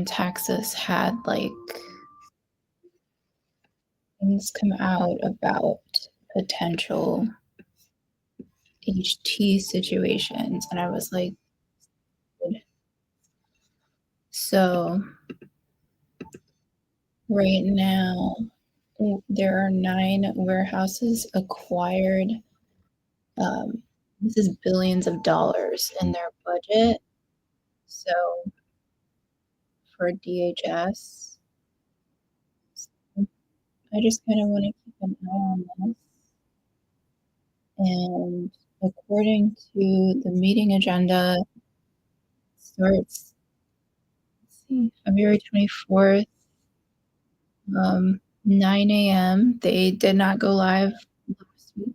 in Texas had like things come out about potential HT situations, and I was like, so right now there are 9 warehouses acquired. This is billions of dollars in their budget. So for DHS, I just kind of want to keep an eye on this. And according to the meeting agenda, starts, let's see, February 24th, 9 a.m. They did not go live last week.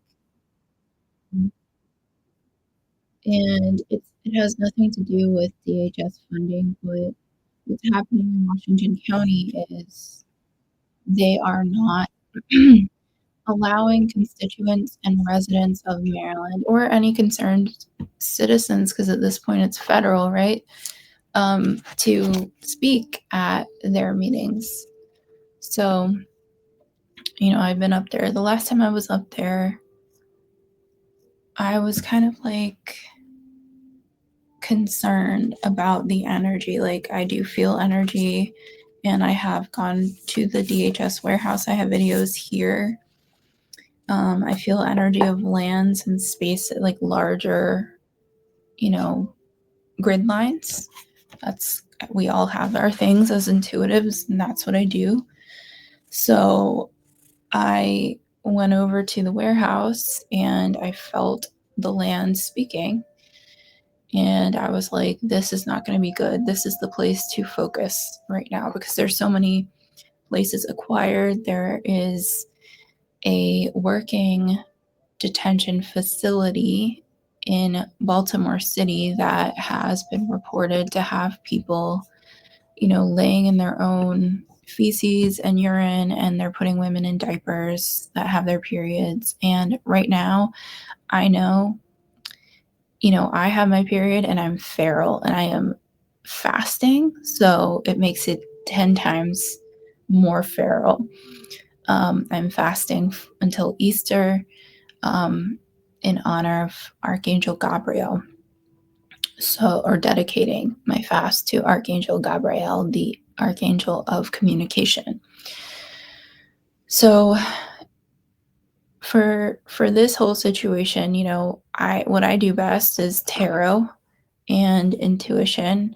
And it has nothing to do with DHS funding, but what's happening in Washington County is they are not allowing constituents and residents of Maryland or any concerned citizens, because at this point it's federal, right, to speak at their meetings. So, I've been up there. The last time I was up there, I was kind of like concerned about the energy. Like, I do feel energy, and I have gone to the DHS warehouse. I have videos here. I feel energy of lands and space, like larger, grid lines. We all have our things as intuitives, and that's what I do. So I went over to the warehouse and I felt the land speaking. And I was like, this is not going to be good. This is the place to focus right now because there's so many places acquired. There is a working detention facility in Baltimore City that has been reported to have people, laying in their own feces and urine, and they're putting women in diapers that have their periods. And right now, I know, I have my period and I'm feral and I am fasting. So it makes it 10 times more feral. I'm fasting until Easter in honor of Archangel Gabriel. Or dedicating my fast to Archangel Gabriel, the Archangel of communication. So for this whole situation, what I do best is tarot and intuition.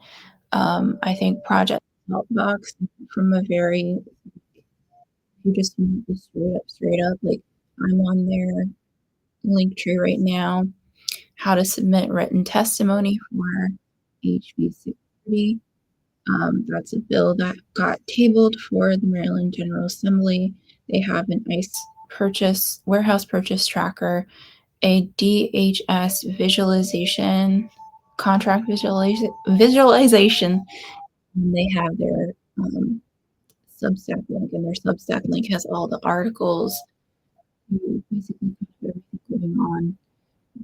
I think Project Box from a very, you just straight up, like I'm on their link tree right now, how to submit written testimony for HB 630. That's a bill that got tabled for the Maryland General Assembly. They have an warehouse purchase tracker, a DHS visualization, contract visualization, and they have their Substack link, and their Substack link has all the articles, basically everything going on,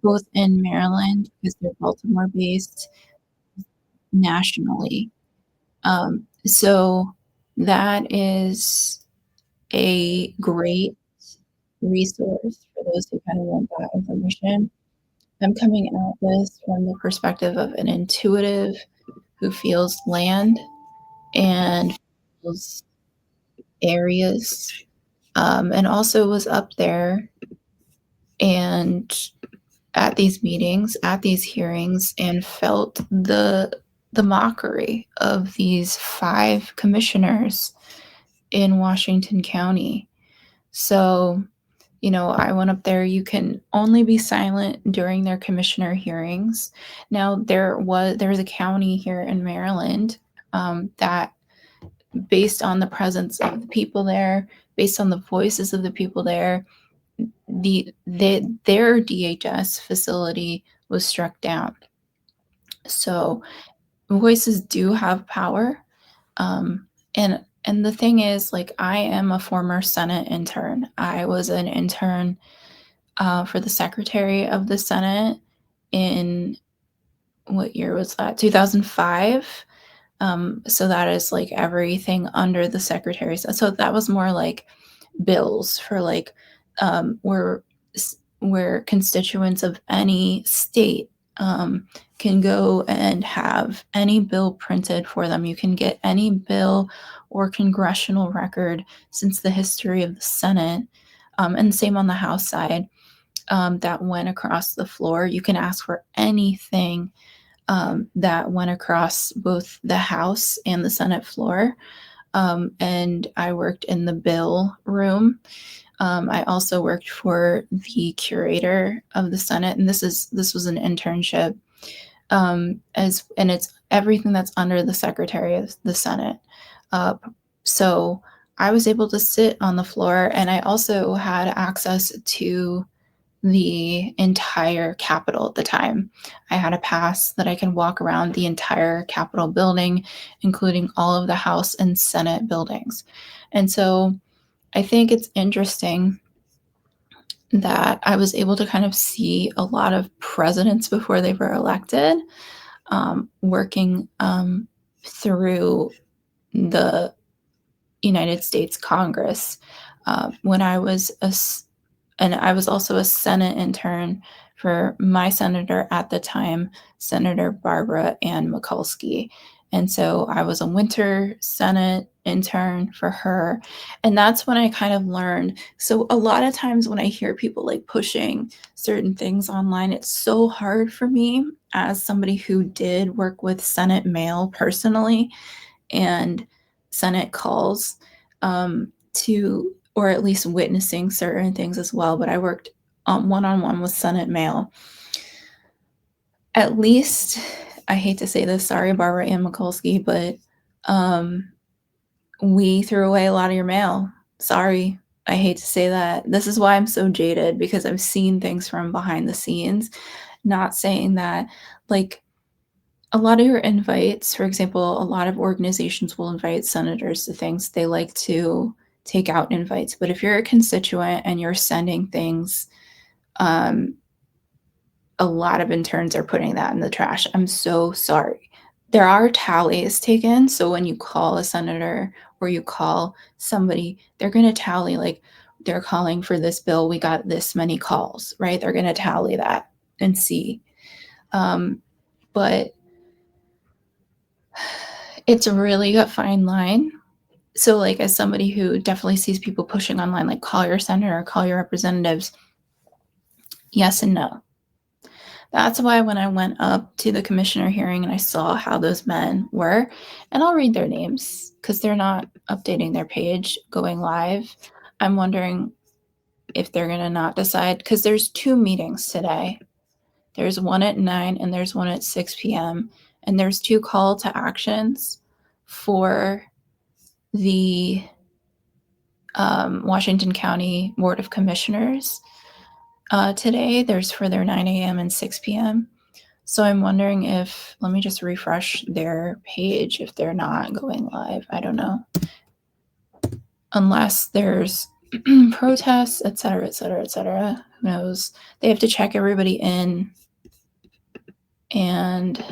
both in Maryland, because they're Baltimore based, nationally. So that is a great resource for those who kind of want that information. I'm coming at this from the perspective of an intuitive who feels land and feels areas, and also was up there and at these meetings, at these hearings, and felt the mockery of these 5 commissioners in Washington County. So, I went up there. You can only be silent during their commissioner hearings. Now, there's a county here in Maryland that, based on the presence of the people there, based on the voices of the people there, their DHS facility was struck down. So voices do have power. And the thing is, like, I am a former Senate intern. I was an intern for the Secretary of the Senate in, what year was that? 2005. So that is like everything under the secretaries. So that was more like bills for like where constituents of any state can go and have any bill printed for them. You can get any bill or congressional record since the history of the Senate, and same on the House side, that went across the floor. You can ask for anything that went across both the House and the Senate floor. And I worked in the bill room. I also worked for the curator of the Senate, and this was an internship. And it's everything that's under the Secretary of the Senate. Uh, so I was able to sit on the floor, and I also had access to the entire Capitol at the time. I had a pass that I can walk around the entire Capitol building, including all of the House and Senate buildings. And so I think it's interesting that I was able to kind of see a lot of presidents before they were elected, working through the United States Congress. When I was and I was also a Senate intern for my senator at the time, Senator Barbara Ann Mikulski. And so I was a winter Senate intern for her. And that's when I kind of learned. So a lot of times when I hear people like pushing certain things online, it's so hard for me as somebody who did work with Senate mail personally and Senate calls, to, or at least witnessing certain things as well. But I worked one on one with Senate mail. At least, I hate to say this, sorry, Barbara Ann Mikulski, but we threw away a lot of your mail. Sorry, I hate to say that. This is why I'm so jaded, because I've seen things from behind the scenes. Not saying that, like, a lot of your invites, for example, a lot of organizations will invite senators to things. They like to take out invites. But if you're a constituent and you're sending things, um, a lot of interns are putting that in the trash. I'm so sorry. There are tallies taken. So when you call a senator or you call somebody, they're going to tally, like, they're calling for this bill. We got this many calls, right? They're going to tally that and see. But it's really a fine line. So, like, as somebody who definitely sees people pushing online, like, call your senator, call your representatives, yes and no. That's why when I went up to the commissioner hearing and I saw how those men were, and I'll read their names because they're not updating their page going live. I'm wondering if they're going to not decide, because there's two meetings today. There's one at 9 and there's one at 6 p.m. And there's two call to actions for the Washington County Board of Commissioners today. There's for their 9 a.m. and 6 p.m. So I'm wondering if, let me just refresh their page if they're not going live. I don't know. Unless there's protests, et cetera, et cetera, et cetera. Who knows? They have to check everybody in. And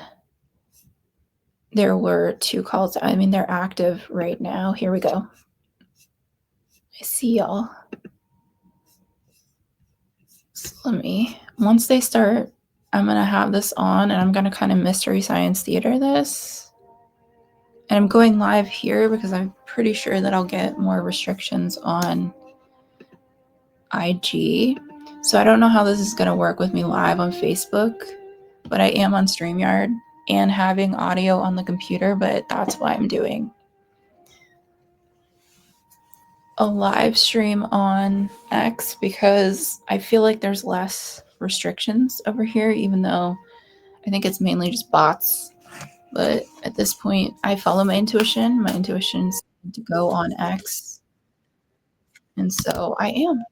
there were two calls. I mean, they're active right now. Here we go. I see y'all. So once they start, I'm going to have this on and I'm going to kind of Mystery Science Theater this. And I'm going live here because I'm pretty sure that I'll get more restrictions on IG. So I don't know how this is going to work with me live on Facebook, but I am on StreamYard and having audio on the computer, but that's why I'm doing a live stream on X, because I feel like there's less restrictions over here, even though I think it's mainly just bots. But at this point, I follow my intuition. My intuition's to go on X. And so I am.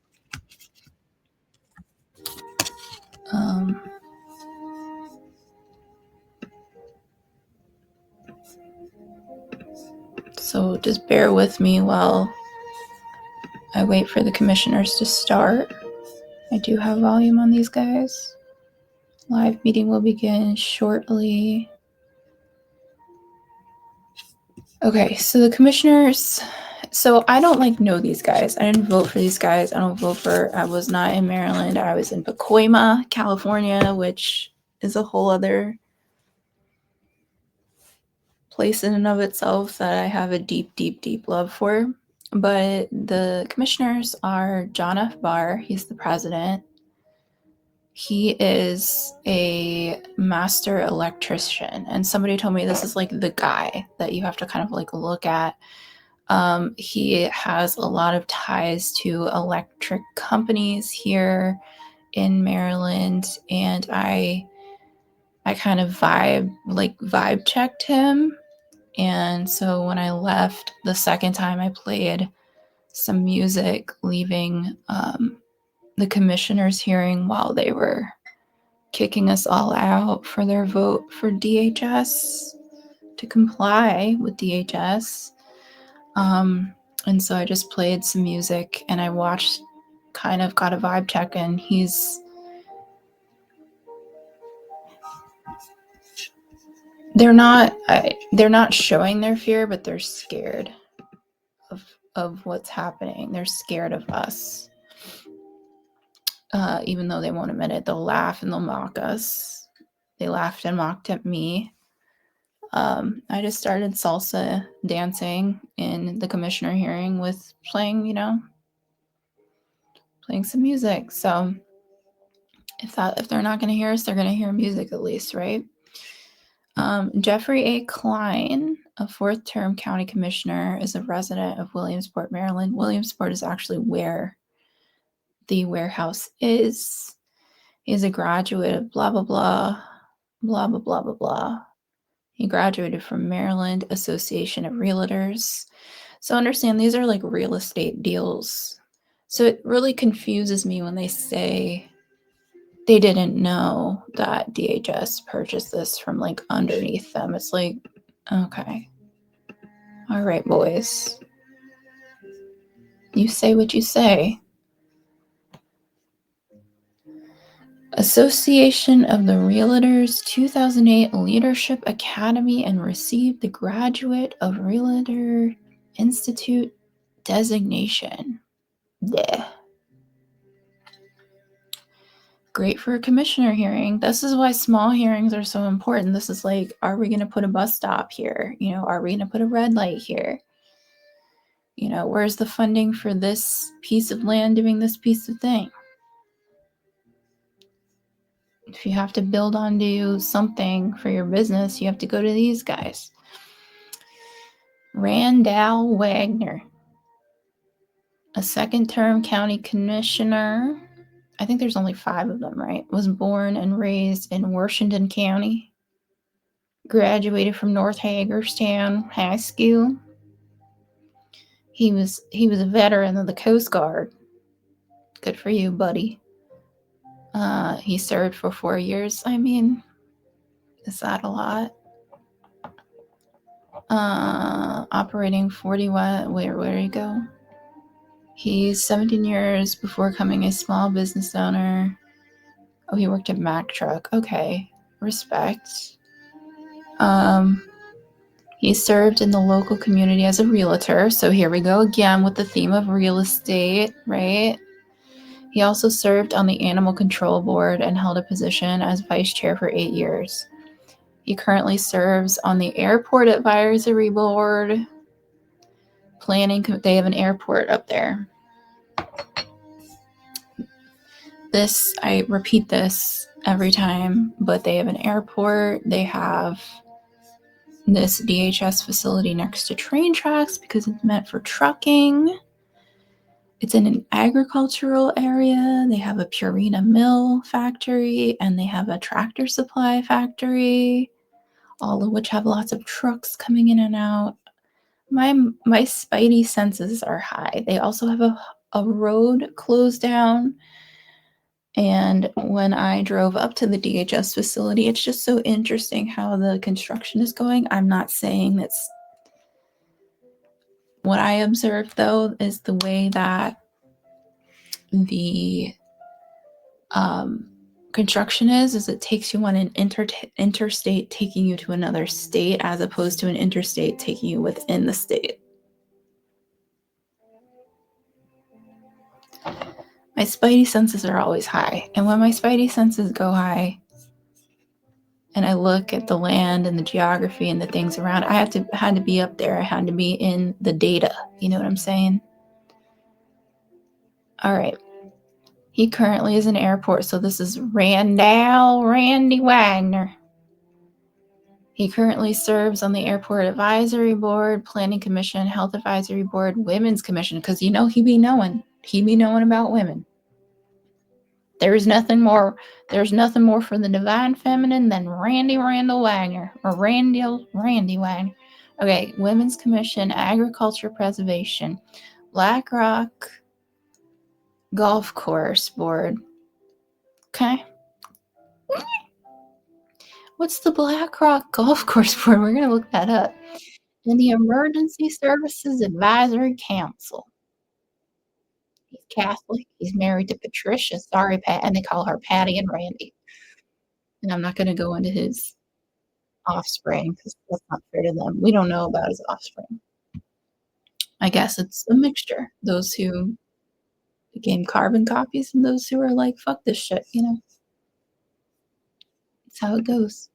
So just bear with me while I wait for the commissioners to start. I do have volume on these guys. Live meeting will begin shortly. Okay, so the commissioners. So I don't know these guys. I didn't vote for these guys. I was not in Maryland. I was in Pacoima, California, which is a whole other place in and of itself that I have a deep, deep, deep love for. But the commissioners are John F. Barr. He's the president. He is a master electrician. And somebody told me this is like the guy that you have to kind of like look at. He has a lot of ties to electric companies here in Maryland. And I kind of vibe checked him. And so when I left the second time, I played some music leaving the commissioners' hearing while they were kicking us all out for their vote for DHS to comply with DHS. And so I just played some music and I watched, kind of got a vibe check, and they're not showing their fear, but they're scared of what's happening. They're scared of us. Even though they won't admit it, they'll laugh and they'll mock us. They laughed and mocked at me. I just started salsa dancing in the commissioner hearing with playing some music. So if they're not going to hear us, they're going to hear music at least, right? Jeffrey A. Klein, a fourth-term county commissioner, is a resident of Williamsport, Maryland. Williamsport is actually where the warehouse is. He's a graduate of blah, blah, blah, blah, blah, blah, blah, blah. He graduated from Maryland Association of Realtors. So understand, these are like real estate deals. So it really confuses me when they say they didn't know that DHS purchased this from like underneath them. It's like, okay. All right, boys. You say what you say. Association of the Realtors 2008 Leadership Academy and received the Graduate of Realtor Institute designation. Yeah. Great for a commissioner hearing. This is why small hearings are so important. This is like, are we going to put a bus stop here? Are we going to put a red light here? Where's the funding for this piece of land doing this piece of thing? If you have to build onto something for your business, you have to go to these guys. Randall Wagner, a second-term county commissioner. I think there's only 5 of them, right? Was born and raised in Washington County. Graduated from North Hagerstown High School. He was a veteran of the Coast Guard. Good for you, buddy. He served for 4 years. I mean, is that a lot? Operating 41. Where do you go? He's 17 years before becoming a small business owner. Oh, he worked at Mack Truck. Okay, respect. He served in the local community as a realtor. So here we go again with the theme of real estate, right? He also served on the Animal Control Board and held a position as vice chair for 8 years. He currently serves on the Airport Advisory Board. They have an airport up there. I repeat this every time, but they have an airport. They have this DHS facility next to train tracks because it's meant for trucking. It's in an agricultural area. They have a Purina mill factory and they have a tractor supply factory, all of which have lots of trucks coming in and out. My spidey senses are high. They also have a road closed down. And when I drove up to the DHS facility, it's just so interesting how the construction is going. I'm not saying that's what I observed, though, is the way that the construction is it takes you on an interstate taking you to another state as opposed to an interstate taking you within the state. My spidey senses are always high. And when my spidey senses go high and I look at the land and the geography and the things around, I had to be up there. I had to be in the data. You know what I'm saying? All right. He currently is in airport. So this is Randy Wagner. He currently serves on the Airport Advisory Board, Planning Commission, Health Advisory Board, Women's Commission, because he be knowing. He be knowing about women. There's nothing more for the divine feminine than Randy Randall Wagner or Randy Wagner. Okay, Women's Commission, Agriculture Preservation, Black Rock Golf Course Board. Okay. What's the Black Rock Golf Course Board? We're going to look that up. And the Emergency Services Advisory Council. He's Catholic. He's married to Patricia. Sorry, Pat. And they call her Patty and Randy. And I'm not going to go into his offspring because that's not fair to them. We don't know about his offspring. I guess it's a mixture. Those who became carbon copies and those who are like, fuck this shit, you know? That's how it goes.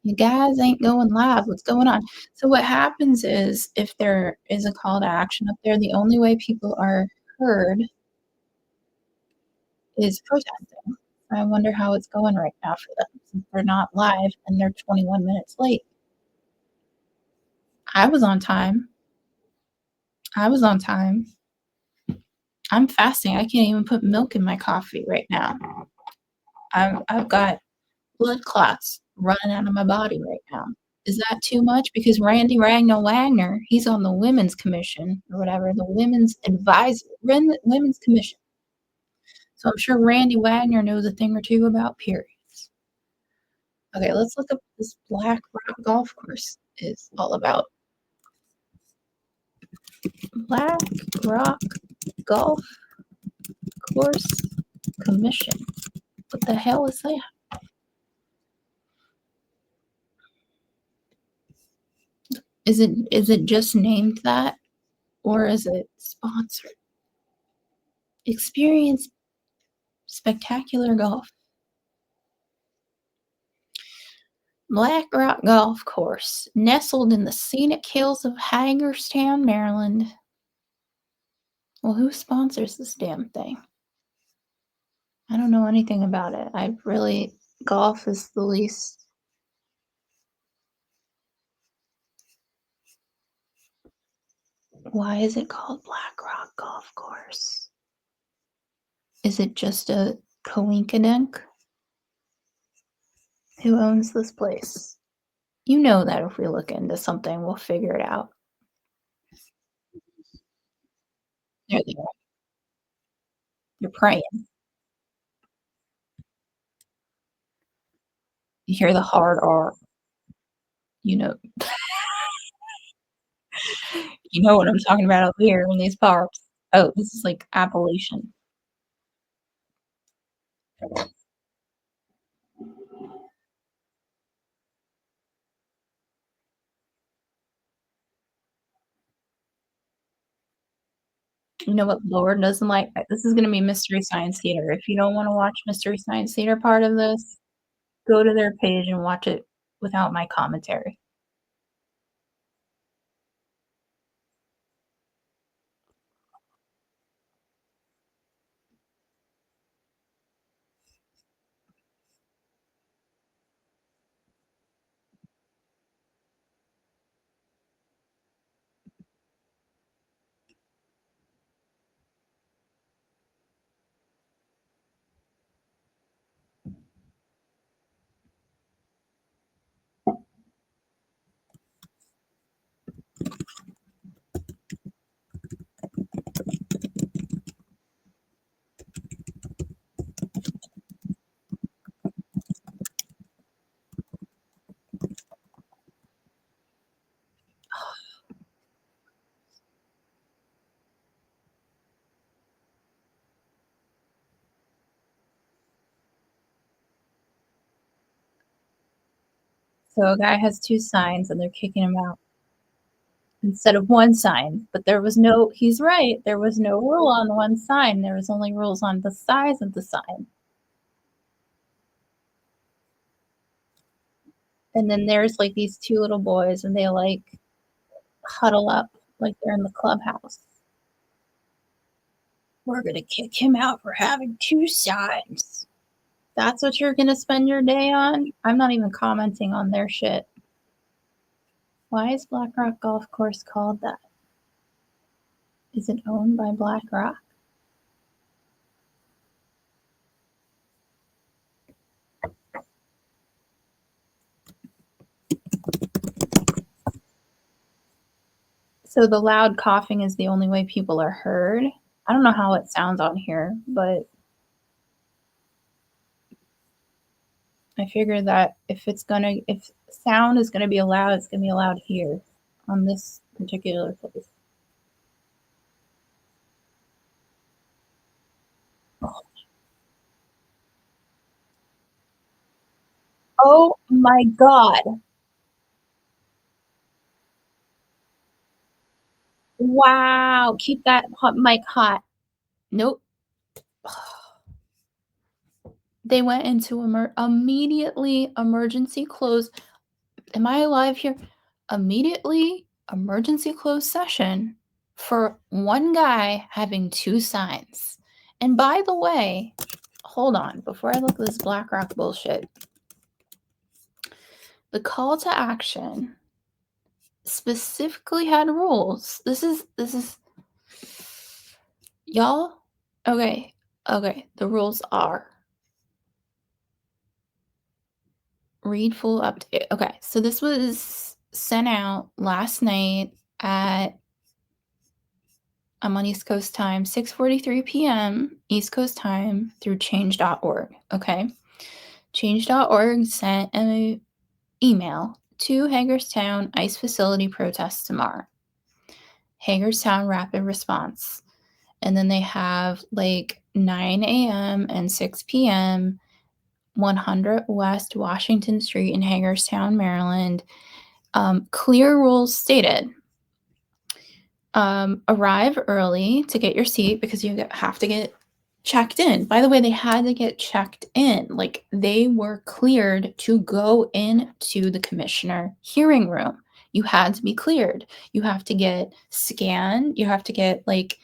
You guys ain't going live. What's going on? So what happens is if there is a call to action up there, the only way people are heard is protesting. I wonder how it's going right now for them since they're not live and they're 21 minutes late. I was on time. I'm fasting. I can't even put milk in my coffee right now. I've got blood clots running out of my body right now. Is that too much? Because Randy Ragnar Wagner, he's on the Women's Commission or whatever, the Women's Women's Commission. So I'm sure Randy Wagner knows a thing or two about periods. Okay, let's look up what this Black Rock Golf Course is all about. Black Rock Golf Course Commission. What the hell is that? Is it just named that? Or is it sponsored? Experience spectacular golf. Black Rock Golf Course, nestled in the scenic hills of Hagerstown, Maryland. Well, who sponsors this damn thing? I don't know anything about it. Golf is the least. Why is it called Black Rock Golf Course? Is it just a coinkydink? Who owns this place? You know that if we look into something, we'll figure it out. There they are. You're praying. You hear the hard R. You know, you know what I'm talking about up here in these parts. Oh, this is like Appalachian. You know what Lord doesn't like? This is gonna be Mystery Science Theater. If you don't wanna watch Mystery Science Theater part of this, go to their page and watch it without my commentary. So a guy has 2 signs and they're kicking him out instead of 1 sign, but there was no he's right, there was no rule on 1 sign, there was only rules on the size of the sign. And then there's, like, these 2 little boys, and they, like, huddle up like they're in the clubhouse. "We're gonna kick him out for having 2 signs." That's what you're gonna spend your day on? I'm not even commenting on their shit. Why is Black Rock Golf Course called that? Is it owned by Black Rock? So the loud coughing is the only way people are heard? I don't know how it sounds on here, but I figure that if sound is gonna be allowed, it's gonna be allowed here on this particular place. Oh my god. Wow. Keep that hot mic hot. Nope. They went into immediately emergency close. Am I alive here? Immediately emergency closed session for one guy having 2 signs. And by the way, hold on, before I look at this BlackRock bullshit, the call to action specifically had rules. This is y'all. Okay. Okay. The rules are read full update. Okay. So this was sent out last night at I'm on East Coast time, 6:43 p.m. East Coast time through change.org. Okay. Change.org sent an email to Hagerstown ICE facility protests tomorrow. Hagerstown rapid response. And then they have like 9 a.m. and 6 p.m. 100 West Washington Street in Hagerstown, Maryland. Clear rules stated. Arrive early to get your seat because you have to get checked in. By the way, they had to get checked in. Like they were cleared to go into the commissioner hearing room. You had to be cleared. You have to get scanned. You have to get like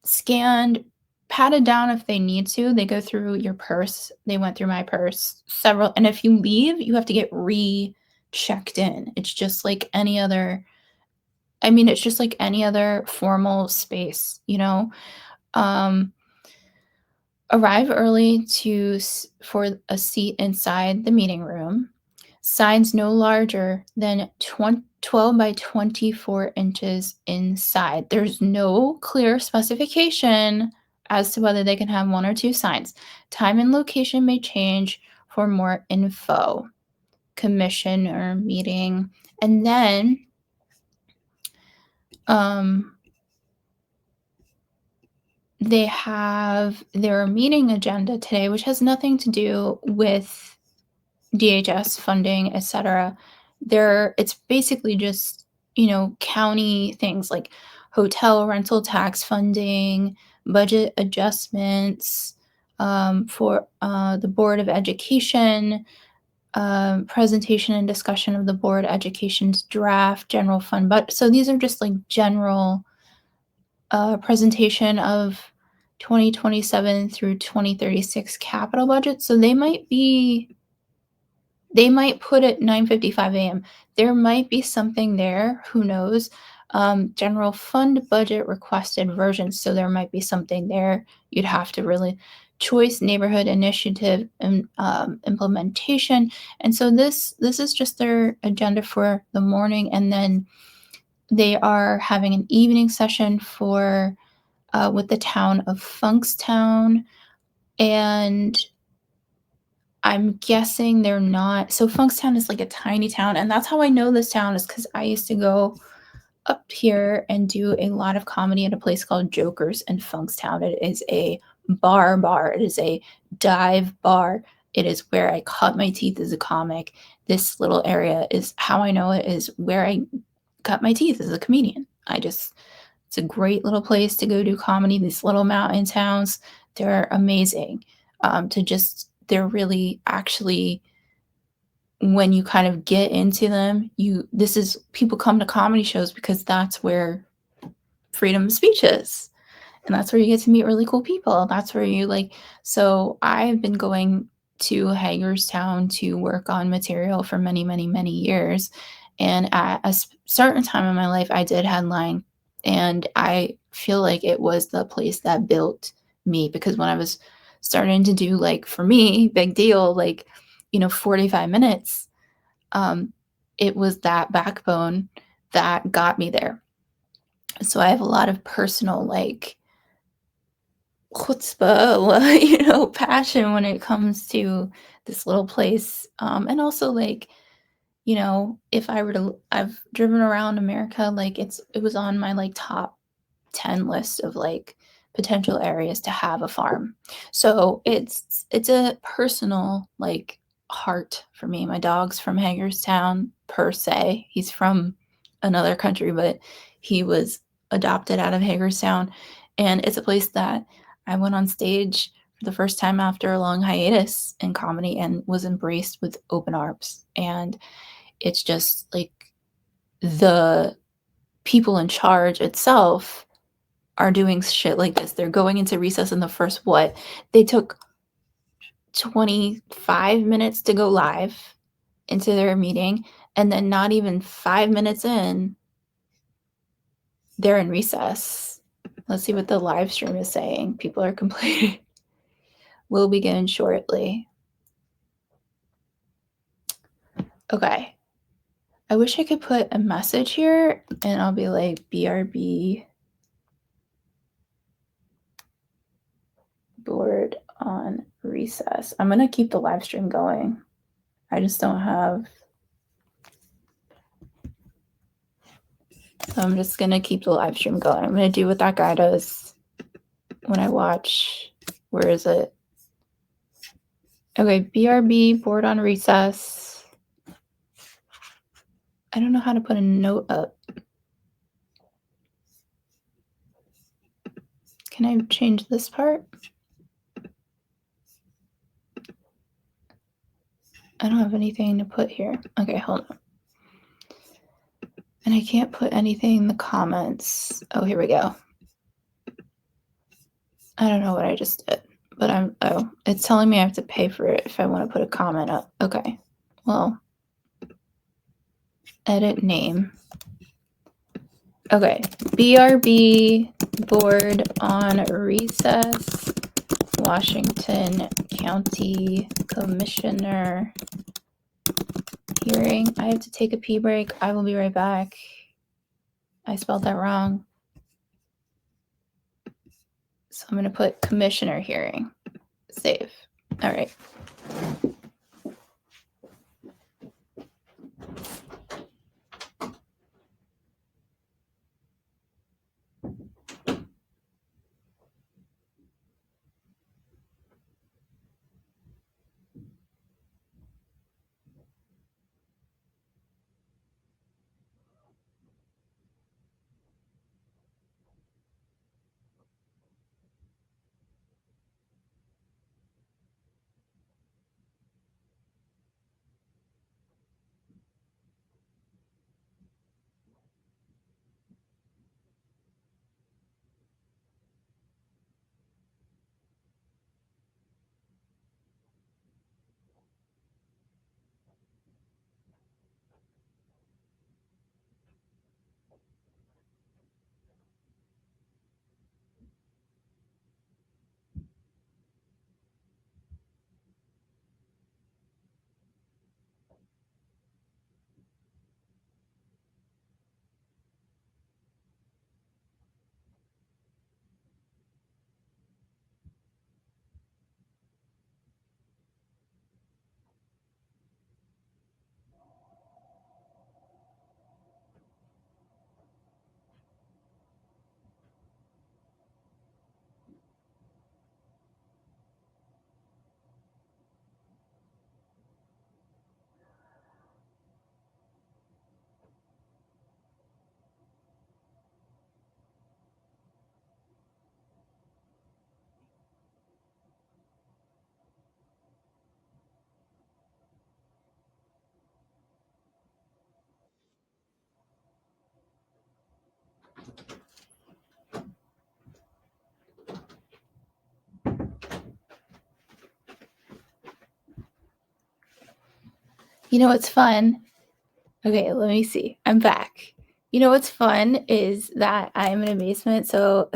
scanned, patted down if they need to. They go through your purse. They went through my purse several. And if you leave, you have to get re-checked in. It's just like any other. I mean, it's just like any other formal space, you know? Um, arrive early for a seat inside the meeting room. Signs no larger than 12 by 24 inches inside. There's no clear specification as to whether they can have 1 or 2 signs. Time and location may change for more info. Commission or meeting. And then they have their meeting agenda today, which has nothing to do with DHS funding, etc. It's basically just, county things like hotel rental tax funding, budget adjustments, for the Board of Education, presentation and discussion of the Board of Education's draft general fund. But so these are just like general presentation of 2027 through 2036 capital budget. So they might put it 9:55 a.m. There might be something there, who knows? General fund budget requested versions. So there might be something there. You'd have to really choice neighborhood initiative and implementation. And so this is just their agenda for the morning. And then they are having an evening session for with the town of Funkstown. And I'm guessing they're not. So Funkstown is like a tiny town. And that's how I know this town is because I used to go up here and do a lot of comedy at a place called Jokers in Funkstown. It is a bar. It is a dive bar. it is where I cut my teeth as a comic. This little area is how I know it is where I cut my teeth as a comedian. It's a great little place to go do comedy. These little mountain towns, they're amazing. They're really actually, when you kind of get into them, this is people come to comedy shows because that's where freedom of speech is. And that's where you get to meet really cool people. That's where you like. So I've been going to Hagerstown to work on material for many, many, many years. And at a certain time in my life, I did headline. And I feel like it was the place that built me, because when I was starting to do, like, for me, big deal, like, 45 minutes, um, it was that backbone that got me there. So I have a lot of personal, like, chutzpah, passion when it comes to this little place. And also, like, if I were to, I've driven around America, like it was on my like top 10 list of like potential areas to have a farm. So it's a personal like heart for me. My dog's from Hagerstown per se. He's from another country, but he was adopted out of Hagerstown. And it's a place that I went on stage for the first time after a long hiatus in comedy and was embraced with open arms. And it's just like the people in charge itself are doing shit like this. They're going into recess in the first what? They took 25 minutes to go live into their meeting, and then not even 5 minutes in, they're in recess. Let's see what the live stream is saying. People are complaining. Will begin shortly. Okay. I wish I could put a message here and I'll be like, BRB board on recess. I'm going to keep the live stream going. I just don't have. So I'm just going to keep the live stream going. I'm going to do what that guy does when I watch. Where is it? Okay, BRB board on recess. I don't know how to put a note up. Can I change this part? I don't have anything to put here. Okay, hold on. And I can't put anything in the comments. Oh, here we go. I don't know what I just did, but it's telling me I have to pay for it if I want to put a comment up. Okay, well, edit name. Okay, BRB board on recess, Washington County Commissioner hearing. I have to take a pee break. I will be right back. I spelled that wrong. So I'm going to put commissioner hearing. Save. All right. You know what's fun? Okay, let me see. I'm back. You know what's fun is that I'm in a basement, so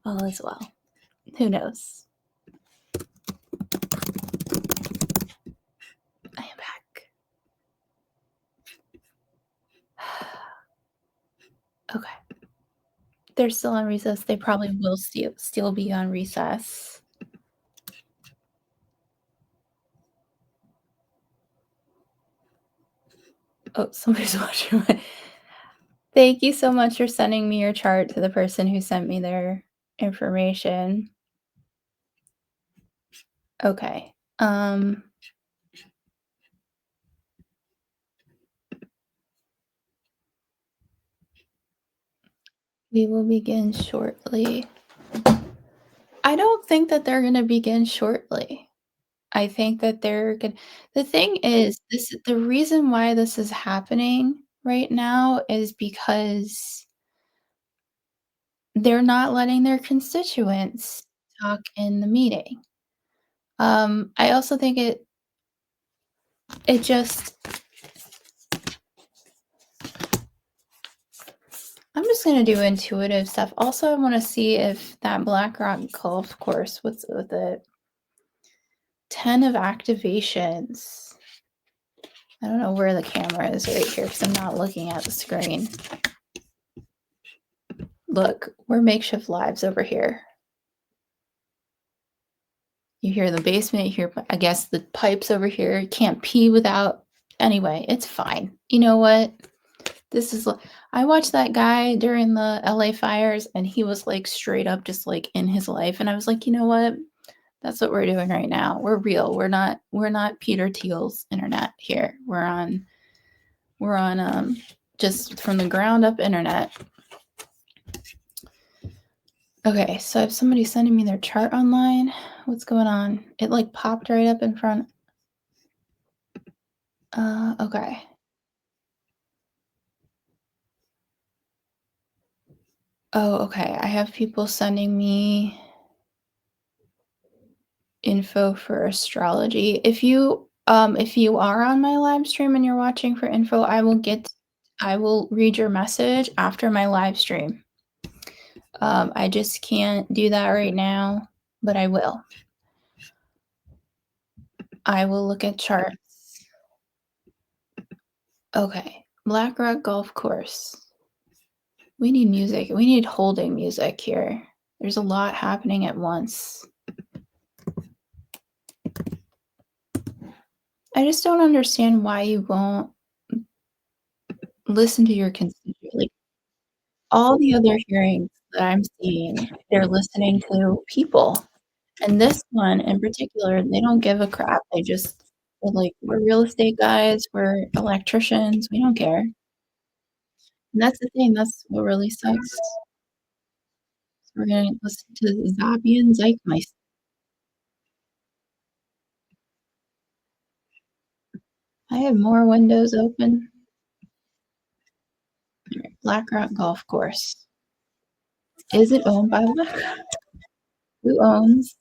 all is well. Who knows? I am back. Okay. They're still on recess. They probably will still be on recess. Oh, somebody's watching my Thank you so much for sending me your chart to the person who sent me their information. Okay. We will begin shortly. I don't think that they're gonna begin shortly. I think that they're gon the thing is, the reason why this is happening right now is because they're not letting their constituents talk in the meeting. I also think it just I'm just gonna do intuitive stuff. Also, I wanna see if that Black Rock golf course, what's with it? 10 of activations. I don't know where the camera is right here because I'm not looking at the screen. Look, we're makeshift lives over here. You hear the basement, you hear, I guess, the pipes over here. You can't pee without. Anyway, it's fine. You know what? This is. I watched that guy during the LA fires, and he was like straight up just like in his life. And I was like, you know what? That's what we're doing right now. We're real. We're not Peter Thiel's internet here. We're on just from the ground up internet. Okay, so I have somebody sending me their chart online. What's going on? It like popped right up in front. Okay. Oh, okay. I have people sending me info for astrology. If you are on my live stream and you're watching for info, I will read your message after my live stream. I just can't do that right now, but I will. I will look at charts. Okay. Black Rock Golf Course. We need music. We need holding music here. There's a lot happening at once. I just don't understand why you won't listen to your constituent. Like all the other hearings that I'm seeing, they're listening to people. And this one in particular, they don't give a crap. They're like, we're real estate guys, we're electricians, we don't care. And that's the thing, that's what really sucks. We're gonna listen to Zabi and Zeitgeist. I have more windows open. Black Rock Golf Course. Is it owned by BlackRock? Who owns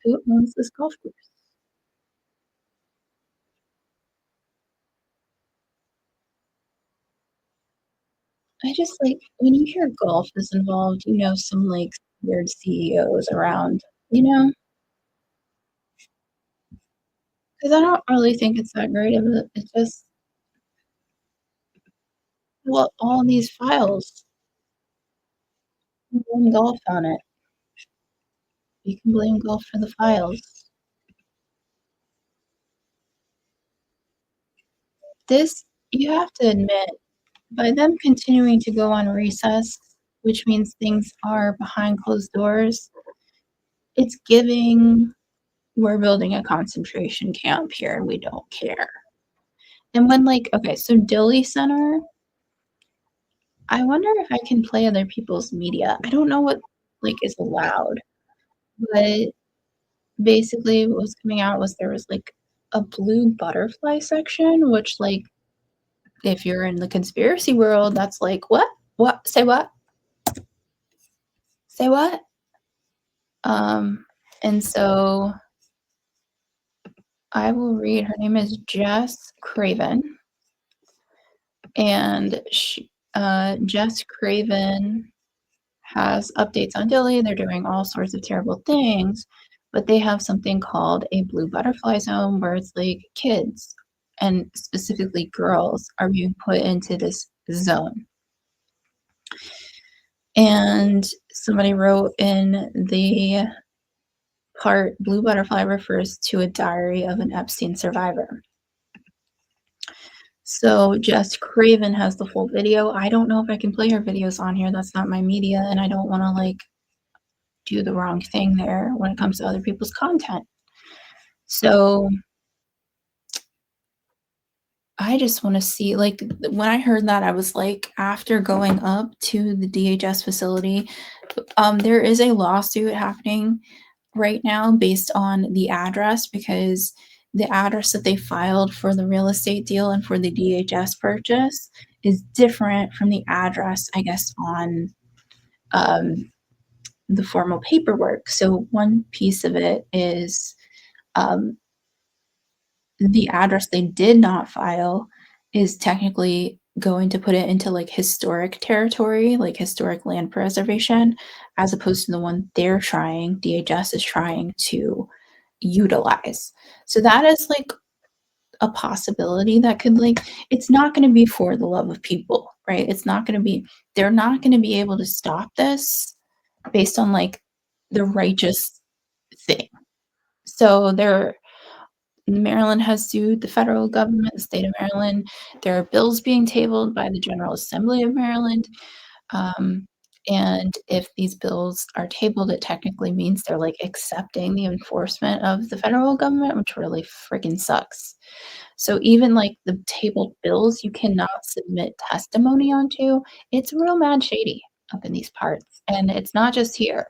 who owns this golf course? I just like when you hear golf is involved, some like weird CEOs around, you know? Because I don't really think it's that great of a it's just well, all these files, you can blame golf on it. You can blame golf for the files. This you have to admit, by them continuing to go on recess, which means things are behind closed doors, it's giving, "We're building a concentration camp here, and we don't care." And when, like okay, so Dilly Center, I wonder if I can play other people's media. I don't know what, like, is allowed, but basically what was coming out was there was, like, a blue butterfly section, which, like, if you're in the conspiracy world, that's like, "What? What? Say what?" Say what? Um, and so I will read. Her name is Jess Craven, and Jess Craven has updates on Dilly. They're doing all sorts of terrible things, but they have something called a blue butterfly zone where it's like kids and specifically girls are being put into this zone. And somebody wrote in the part blue butterfly refers to a diary of an Epstein survivor. So Jess Craven has the full video. I don't know if I can play her videos on here. That's not my media, and I don't want to like do the wrong thing there when it comes to other people's content. So I just want to see, like, when I heard that, I was like, after going up to the DHS facility, there is a lawsuit happening right now based on the address because the address that they filed for the real estate deal and for the DHS purchase is different from the address, I guess, on um, the formal paperwork. So one piece of it is um, the address they did not file is technically going to put it into like historic territory, like historic land preservation, as opposed to the one DHS is trying to utilize. So that is like a possibility that could like it's not going to be for the love of people, right? It's not going to be they're not going to be able to stop this based on like the righteous thing. So they're Maryland has sued the federal government, the state of Maryland. There are bills being tabled by the General Assembly of Maryland. Um, and if these bills are tabled, it technically means they're like accepting the enforcement of the federal government, which really freaking sucks. So even like the tabled bills, you cannot submit testimony onto. It's real mad shady up in these parts. And it's not just here,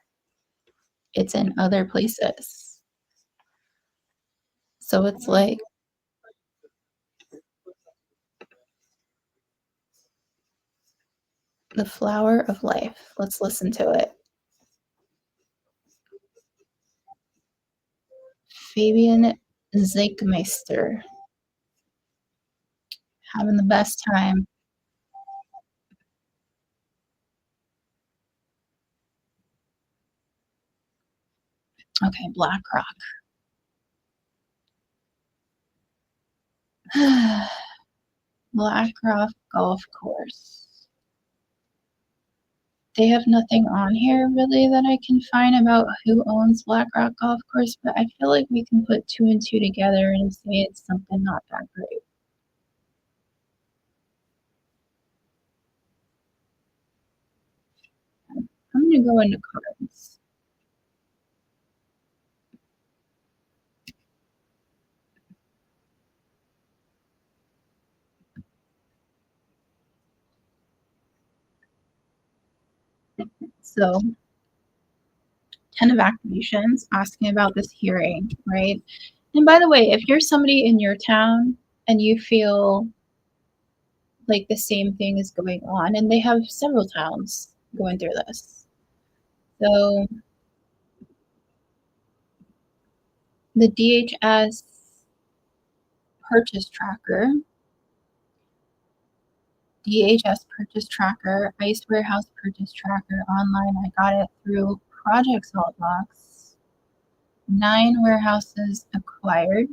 it's in other places. So it's like the flower of life. Let's listen to it. Fabian Zeichmeister, having the best time. Okay, BlackRock. BlackRock Golf Course. They have nothing on here really that I can find about who owns BlackRock Golf Course, but I feel like we can put two and two together and say it's something not that great. I'm gonna go into cards. So 10 of activations asking about this hearing, right? And by the way, if you're somebody in your town and you feel like the same thing is going on, and they have several towns going through this. So the DHS purchase tracker, DHS purchase tracker, Ice Warehouse purchase tracker online. I got it through Project Saltbox. 9 warehouses acquired.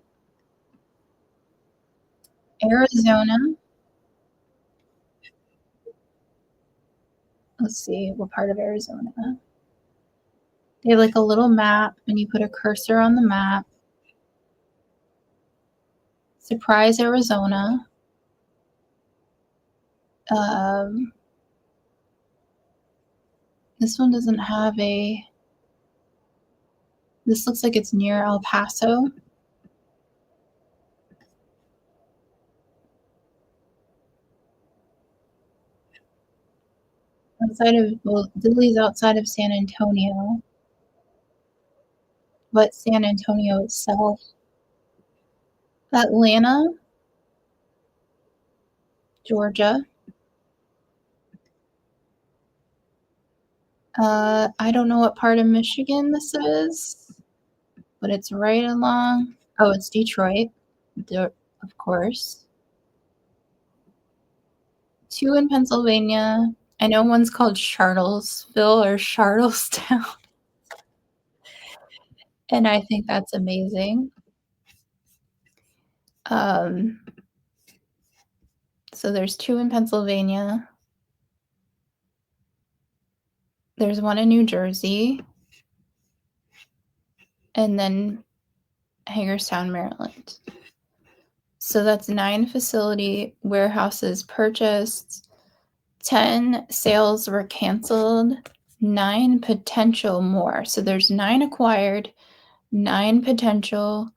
Arizona. Let's see what part of Arizona. They have like a little map, and you put a cursor on the map. Surprise, Arizona. Um, this one doesn't have a. This looks like it's near El Paso. Outside of, well, Dilley's outside of San Antonio, but San Antonio itself. Atlanta, Georgia. I don't know what part of Michigan this is, but it's right along oh, it's Detroit, de of course. 2 in Pennsylvania. I know one's called Charlottesville or Charlestown, and I think that's amazing. Um, so there's 2 in Pennsylvania. There's one in New Jersey, and then Hagerstown, Maryland. So that's 9 facility warehouses purchased, 10 sales were canceled, 9 potential more. So there's 9 acquired, 9 potential,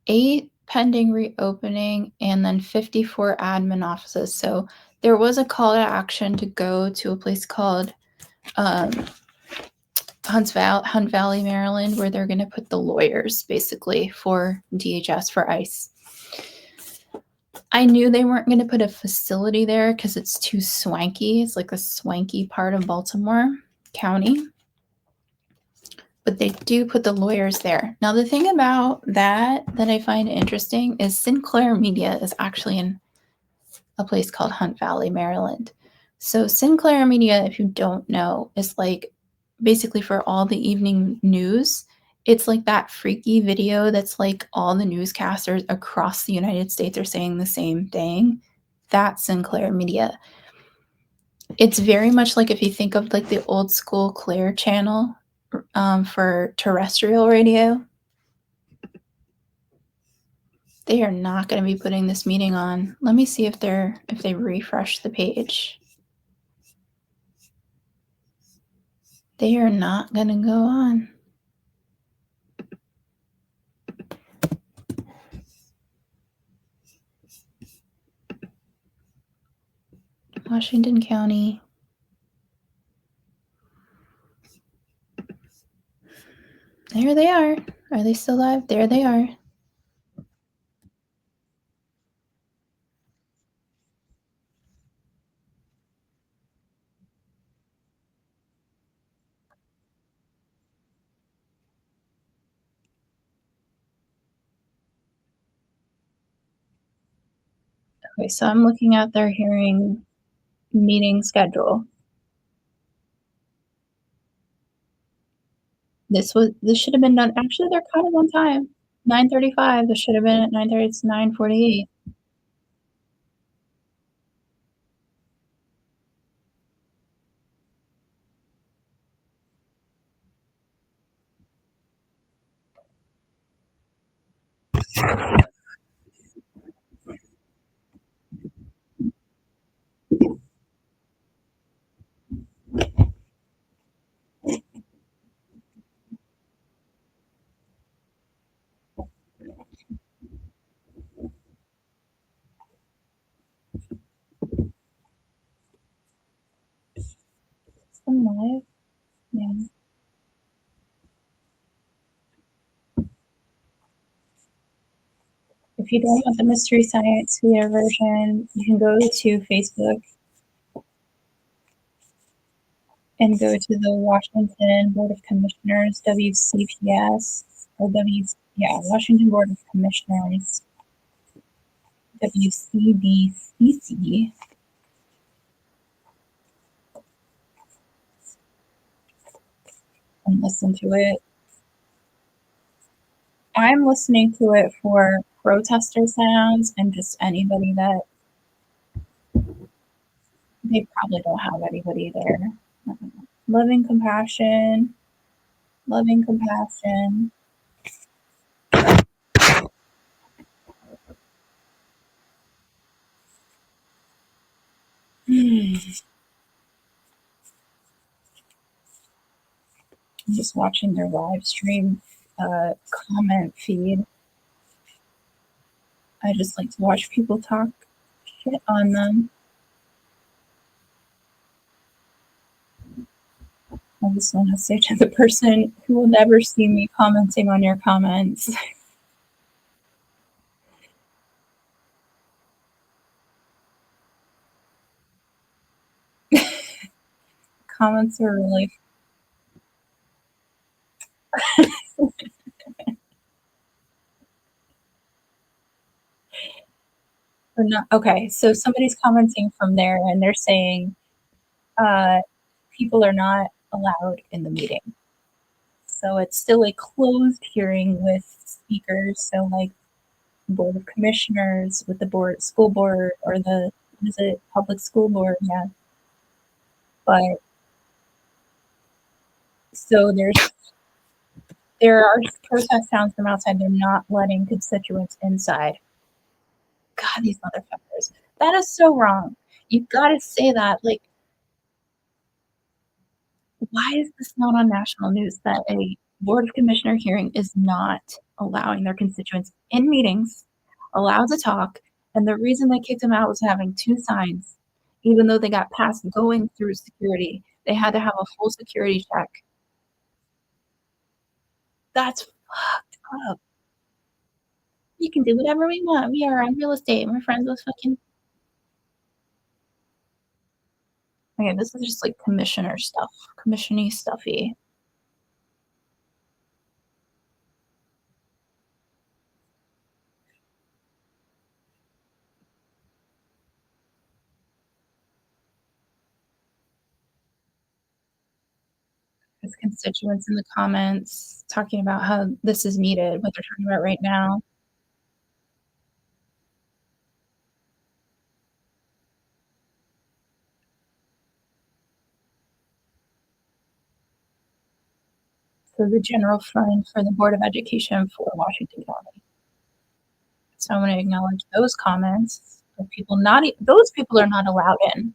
8 pending reopening, and then 54 admin offices. So there was a call to action to go to a place called um, Hunt Valley, Maryland, where they're going to put the lawyers basically for DHS for ICE. I knew they weren't going to put a facility there because it's too swanky. It's like a swanky part of Baltimore County. But they do put the lawyers there. Now, the thing about that I find interesting is Sinclair Media is actually in a place called Hunt Valley, Maryland. So Sinclair Media, if you don't know, is like basically for all the evening news. It's like that freaky video that's like all the newscasters across the United States are saying the same thing. That's Sinclair Media. It's very much like if you think of like the old school Claire channel for terrestrial radio. They are not going to be putting this meeting on. Let me see if they refresh the page. They are not going to go on. Washington County. There they are. Are they still live? There they are. Okay, so I'm looking at their hearing meeting schedule. This should have been done. Actually, they're kind of on time. 9:35. This should have been at 9:30. It's 9:48. I'm live. Yeah. If you don't want the Mystery Science Theater version, you can go to Facebook and go to the Washington Board of Commissioners, WCPS, or Washington Board of Commissioners, WCBCC, and listen to it. I'm listening to it for protester sounds and just anybody that they probably don't have anybody there. Loving compassion, loving compassion. I'm just watching their live stream comment feed. I just like to watch people talk shit on them. I just want to say to the person who will never see me commenting on your comments. Comments are really Or not okay, so somebody's commenting from there, and they're saying, uh, people are not allowed in the meeting. So it's still a closed hearing with speakers, so, like, board of commissioners with the board school board or the what is it? Public school board, yeah. But so there are protest sounds from outside, they're not letting constituents inside. God, these motherfuckers. That is so wrong. You gotta say that, like, why is this not on national news that a board of commissioner hearing is not allowing their constituents in meetings, allowed to talk, and the reason they kicked him out was having 2 signs, even though they got past going through security. They had to have a full security check. That's fucked up. We can do whatever we want. We are on real estate. We're friends with fucking okay, this is just like commissioner stuff, commissiony stuffy. His constituents in the comments talking about how this is needed, what they're talking about right now. So the general fund for the Board of Education for Washington County. So I want to acknowledge those comments of people not those people are not allowed in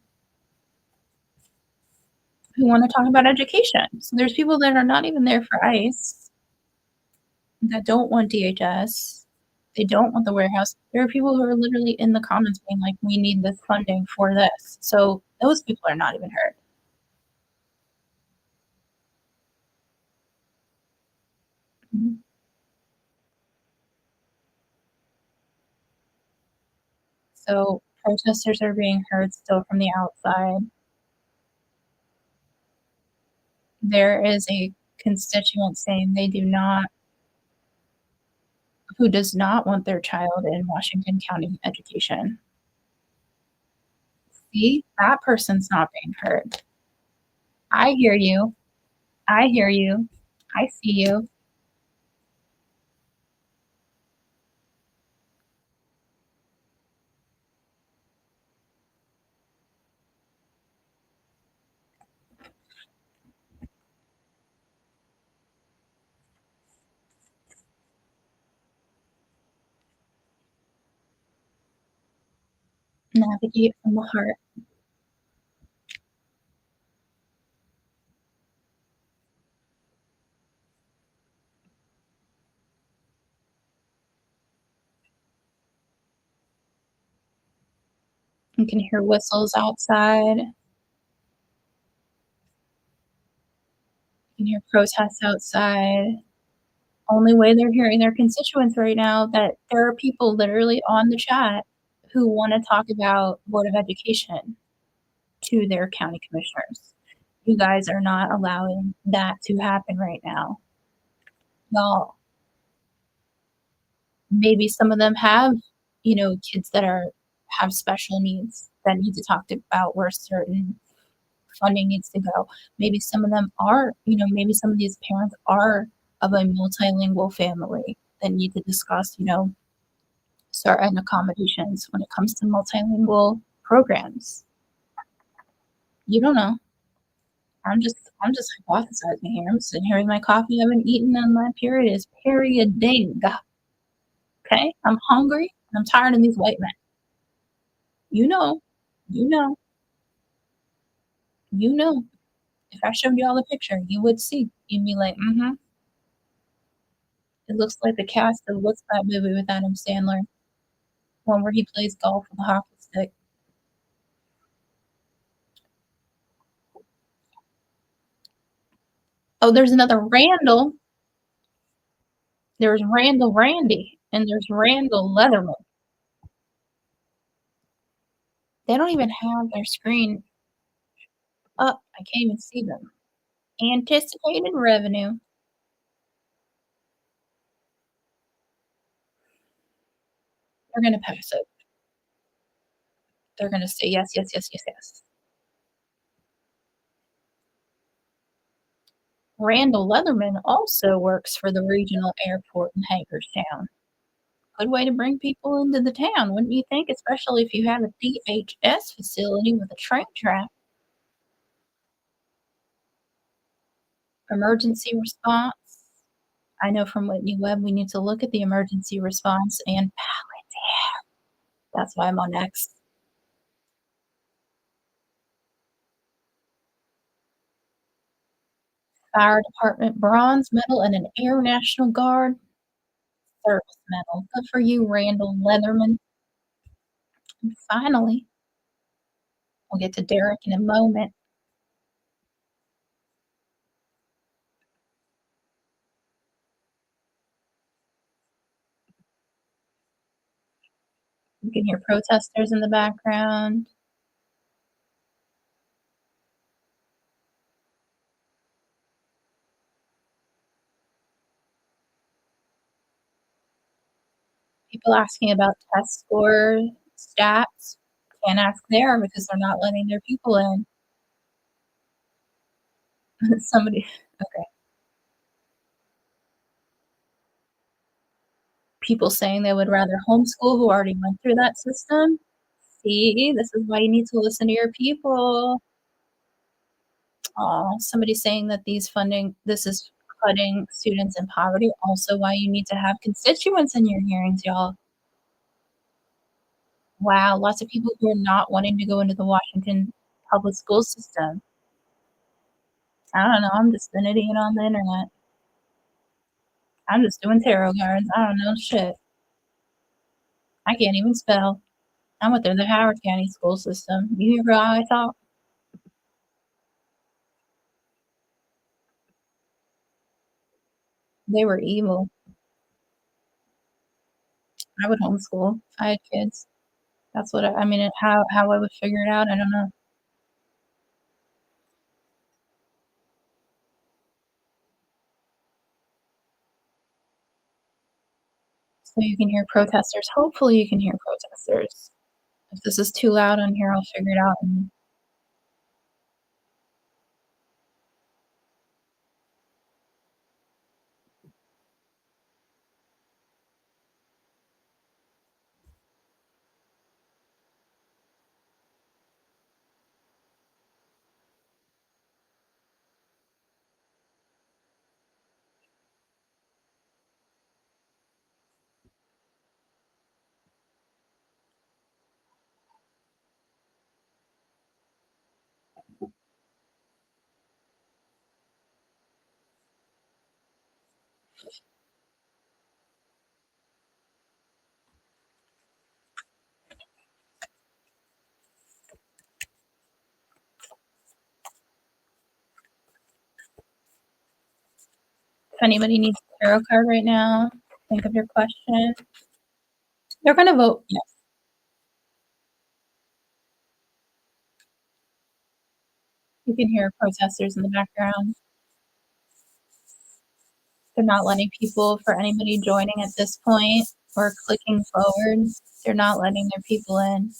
who want to talk about education. So there's people that are not even there for ICE that don't want DHS. They don't want the warehouse. There are people who are literally in the comments being like, "We need this funding for this." So those people are not even heard. Mhm. So protesters are being heard still from the outside. There is a constituent saying they do not who does not want their child in Washington County education. See, that person's not being heard. I hear you. I hear you. I see you. Navigate from the heart. You can hear whistles outside. You can hear protests outside. Only way they're hearing their constituents right now that there are people literally on the chat who wanna talk about Board of Education to their county commissioners. You guys are not allowing that to happen right now. Y'all, maybe some of them have, kids that have special needs that need to talk about where certain funding needs to go. Maybe some of them are, maybe some of these parents are of a multilingual family that need to discuss, certain accommodations when it comes to multilingual programs. You don't know. I'm just hypothesizing here. I'm sitting here with my coffee, I haven't eaten, and my period is perioding. Okay? I'm hungry, and I'm tired of these white men. You know. You know. You know. If I showed you all the picture, you would see. You'd be like, "Mhm, it looks like the cast of What's That Movie with Adam Sandler?" One where he plays golf with a hockey stick. Oh, there's another Randall. There's Randall Randy, and there's Randall Leatherman. They don't even have their screen up. I can't even see them. Anticipated revenue. They're gonna pass it. They're gonna say, "Yes, yes, yes, yes, yes." Randall Leatherman also works for the regional airport in Hagerstown. Good way to bring people into the town, wouldn't you think? Especially if you have a DHS facility with a train track. Emergency response. I know from Whitney Webb we need to look at the emergency response and that's why I'm on X. Fire Department bronze medal and an Air National Guard service medal. Good for you, Randall Leatherman. And finally, we'll get to Derek in a moment. You can hear protesters in the background. People asking about test score stats. Can't ask there because they're not letting their people in. Somebody okay. People saying they would rather homeschool who already went through that system. See, this is why you need to listen to your people. Aw, somebody saying that this is cutting students in poverty, also why you need to have constituents in your hearings, y'all. Wow, lots of people who are not wanting to go into the Washington public school system. I don't know, I'm just an idiot on the internet. I'm just doing tarot cards, I don't know shit. I can't even spell. I went through the Howard County school system. You hear how I talk? They were evil. I would homeschool if I had kids. That's what I mean, how I would figure it out, I don't know. So you can hear protesters. Hopefully you can hear protesters. If this is too loud on here, I'll figure it out and if anybody needs a tarot card right now, think of your question. They're gonna vote yes. You can hear protesters in the background. They're not letting people for anybody joining at this point or clicking forward, they're not letting their people in.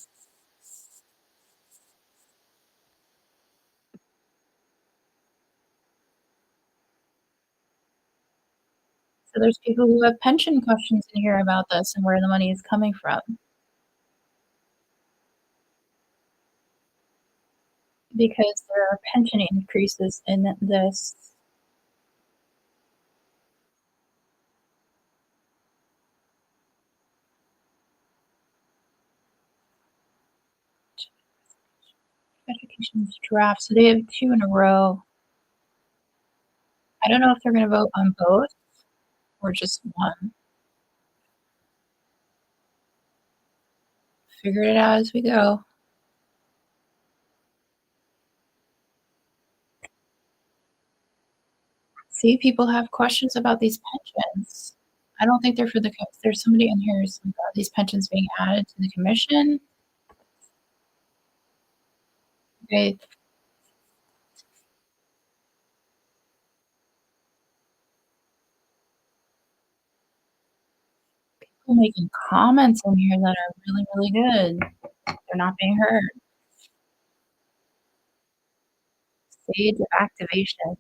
So there's people who have pension questions in here about this and where the money is coming from because there are pension increases in this. Education's draft, so they have 2 in a row. I don't know if they're gonna vote on both or just 1. Figure it out as we go. See, people have questions about these pensions. I don't think they're for the co there's somebody in here who's like, "Are these pensions being added to the commission?" Okay, people making comments in here that are really, really good. They're not being heard. Stage of activations.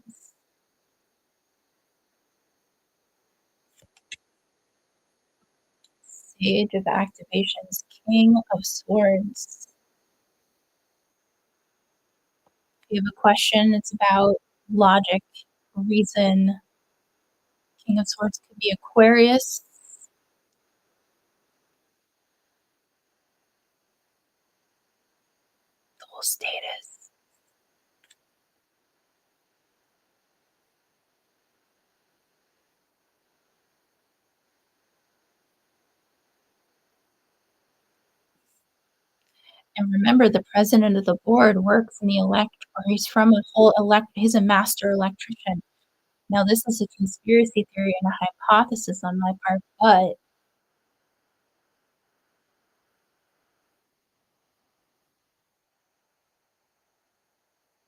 Sage of activations. King of swords. If you have a question, it's about logic, reason. King of swords could be Aquarius. Dual status. And remember, the president of the board works in the or he's from a whole he's a master electrician. Now, this is a conspiracy theory and a hypothesis on my part, but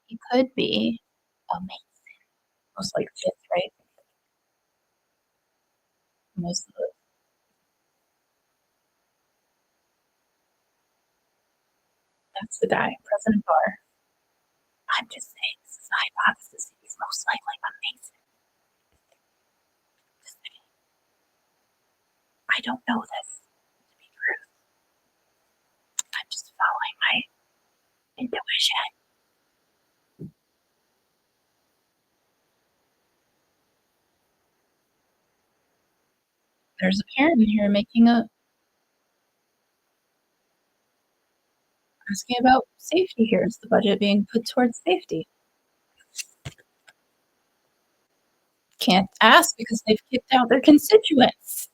he could be amazing. Most like fifth, right? Most of the that's the guy, President Barr. I'm just saying, this is a hypothesis. He's most likely amazing. Just saying. I don't know this to be true. I'm just following my intuition. There's a parent in here making a asking about safety here. Is the budget being put towards safety? Can't ask because they've kicked out their constituents.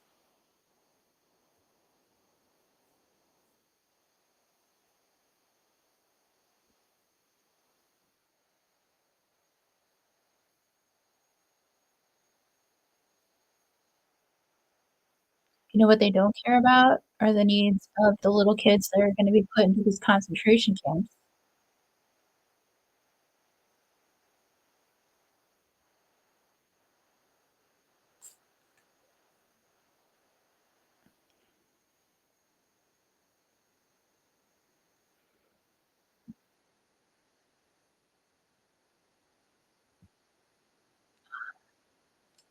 You know what they don't care about are the needs of the little kids that are gonna be put into these concentration camps.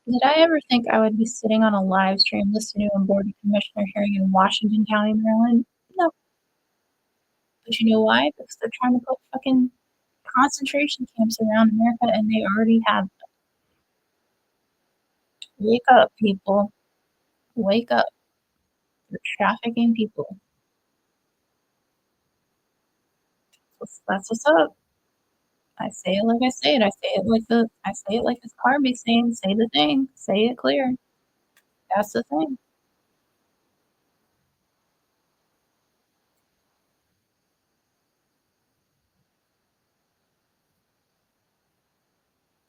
Did I ever think I would be sitting on a live stream listening to a board of commissioner hearing in Washington County, Maryland? No. But you know why? Because they're trying to put fucking concentration camps around America, and they already have them. Wake up, people. Wake up. They're trafficking people. That's what's up. I say it like I say it. I say it like this Carby saying, say the thing, say it clear. That's the thing.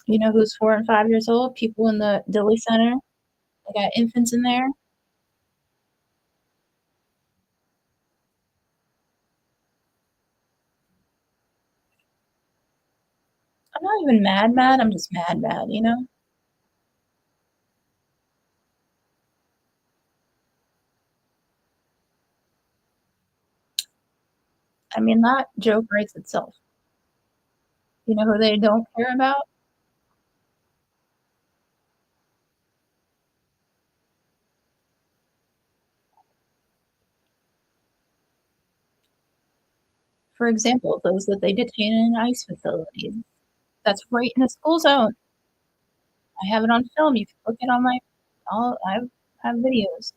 You know who's 4 and 5 years old? People in the Dilley Center. They got infants in there. I'm not even mad, I'm just mad, you know? I mean, that joke writes itself. You know who they don't care about? For example, those that they detain in ICE facilities. That's right in the school zone. I have it on film. You can look it on my. I have videos.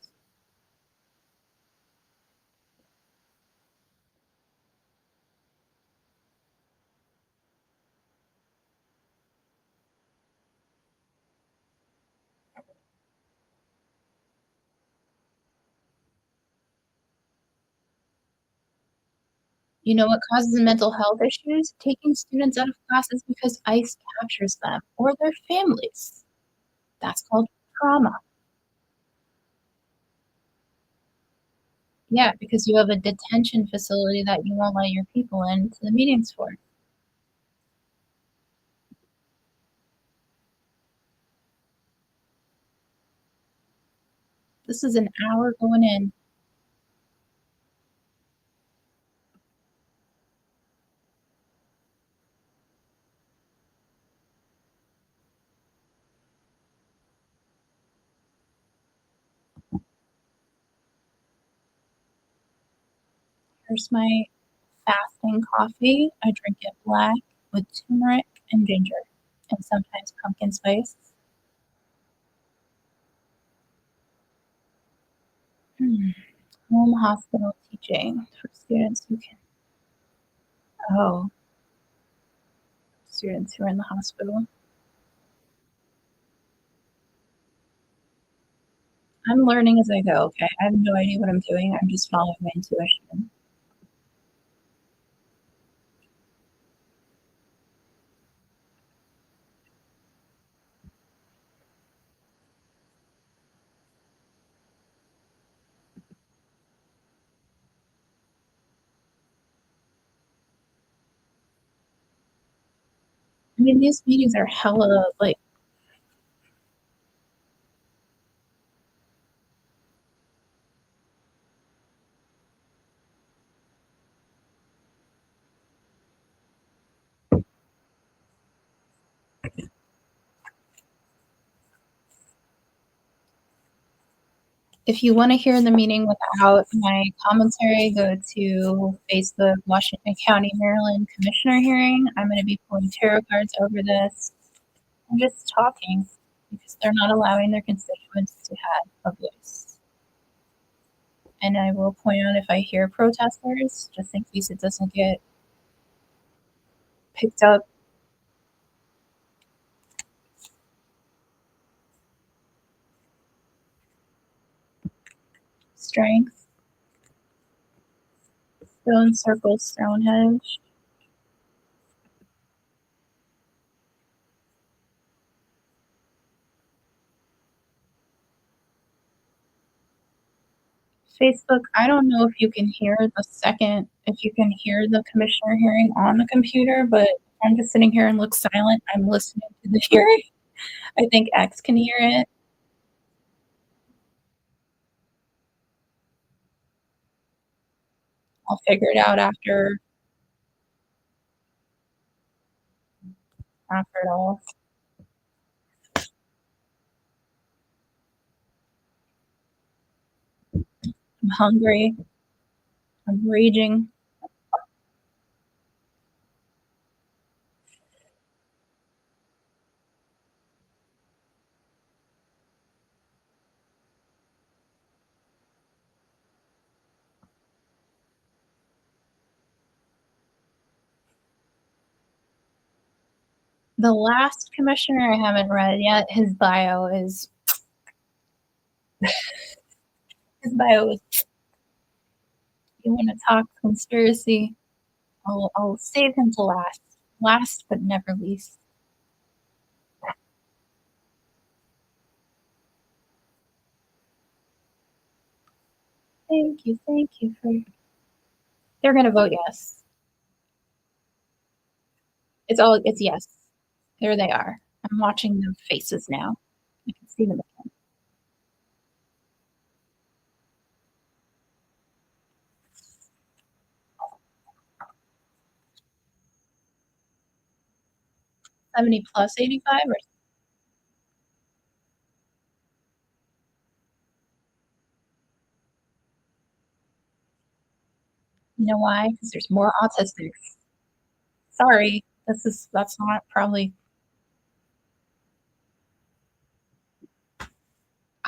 You know what causes mental health issues? Taking students out of classes because ICE captures them or their families. That's called trauma. Yeah, because you have a detention facility that you won't let your people into the meetings for. This is an hour going in. Here's my fasting coffee. I drink it black with turmeric and ginger and sometimes pumpkin spice. Mm. Home hospital teaching for students who can oh, students who are in the hospital. I'm learning as I go, okay? I have no idea what I'm doing. I'm just following my intuition. I mean, these meetings are hella like if you want to hear the meeting without my commentary, go to Facebook, Washington County, Maryland Commissioner hearing. I'm going to be pulling tarot cards over this. I'm just talking because they're not allowing their constituents to have a voice. And I will point out if I hear protesters, just in case it doesn't get picked up. Strength, stone circle, Stonehenge. Facebook, I don't know if you can hear if you can hear the commissioner hearing on the computer, but I'm just sitting here and look silent. I'm listening to the hearing. I think X can hear it. I'll figure it out after it all. I'm hungry. I'm raging. The last commissioner I haven't read yet, his bio is you wanna talk conspiracy, I'll save him to last. Last but never least. Thank you for they're gonna vote yes. It's yes. There they are. I'm watching their faces now. I can see them again. 70 plus 85 or you know why? Because there's more autistics. Sorry, that's not probably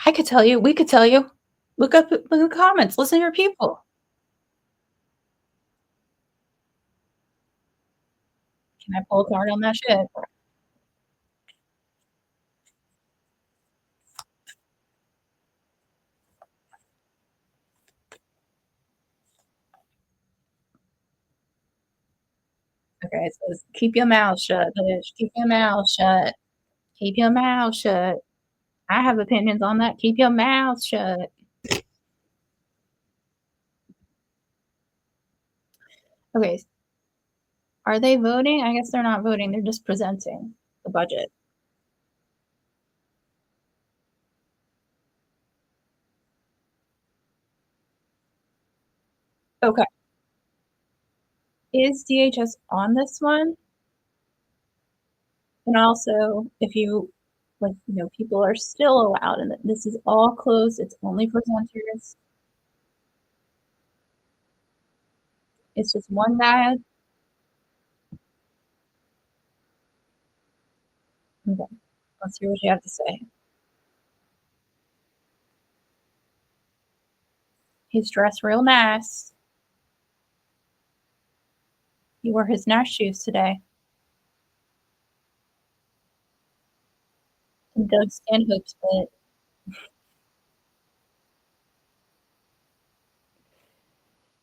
I could tell you, we could tell you. Look in the comments, listen to your people. Can I pull a card on that shit? Okay, it says, "Keep your mouth shut, bitch. Keep your mouth shut. Keep your mouth shut." I have opinions on that. Keep your mouth shut. Okay, are they voting? I guess they're not voting, they're just presenting the budget. Okay. Is DHS on this one? And also, if you like, people are still allowed and that this is all closed, it's only presenters. It's just one guy. Okay, let's hear what you have to say. He's dressed real nice. He wore his nice shoes today. And Doug Stanhope's fit.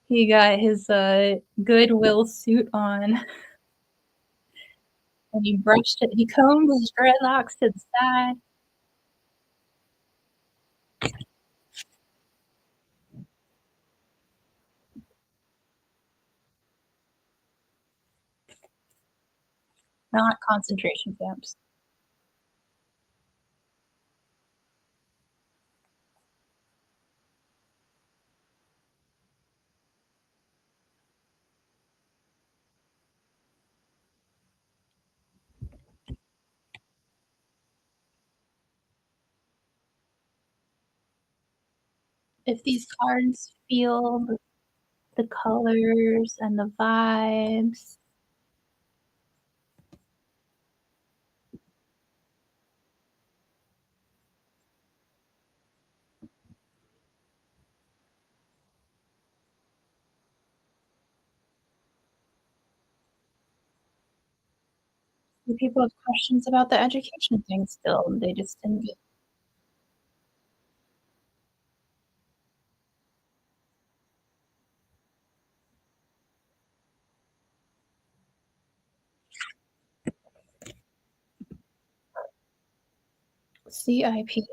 He got his Goodwill suit on and he combed his dreadlocks to the side. Not concentration camps. If these cards feel the colors and the vibes. Do people have questions about the education thing still, and they just didn't get CIP.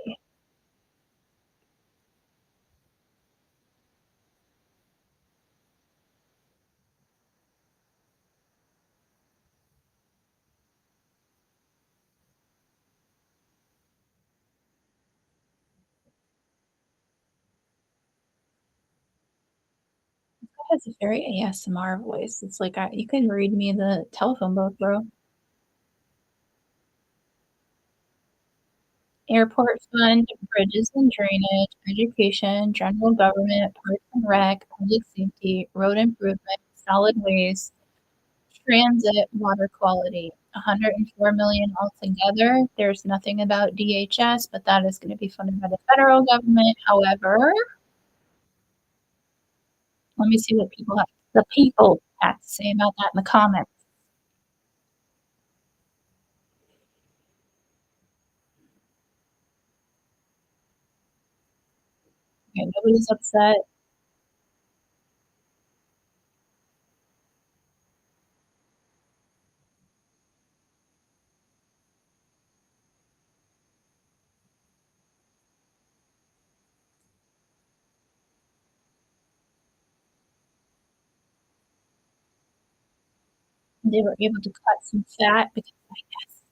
Has a very ASMR voice. It's like you can read me the telephone book, bro. Airport fund, bridges and drainage, education, general government, parks and rec, public safety, road improvement, solid waste, transit, water quality. 104 million altogether. There's nothing about DHS, but that is going to be funded by the federal government. However, let me see what the people have to say about that in the comments. Okay, nobody's upset. They were able to cut some fat because I guess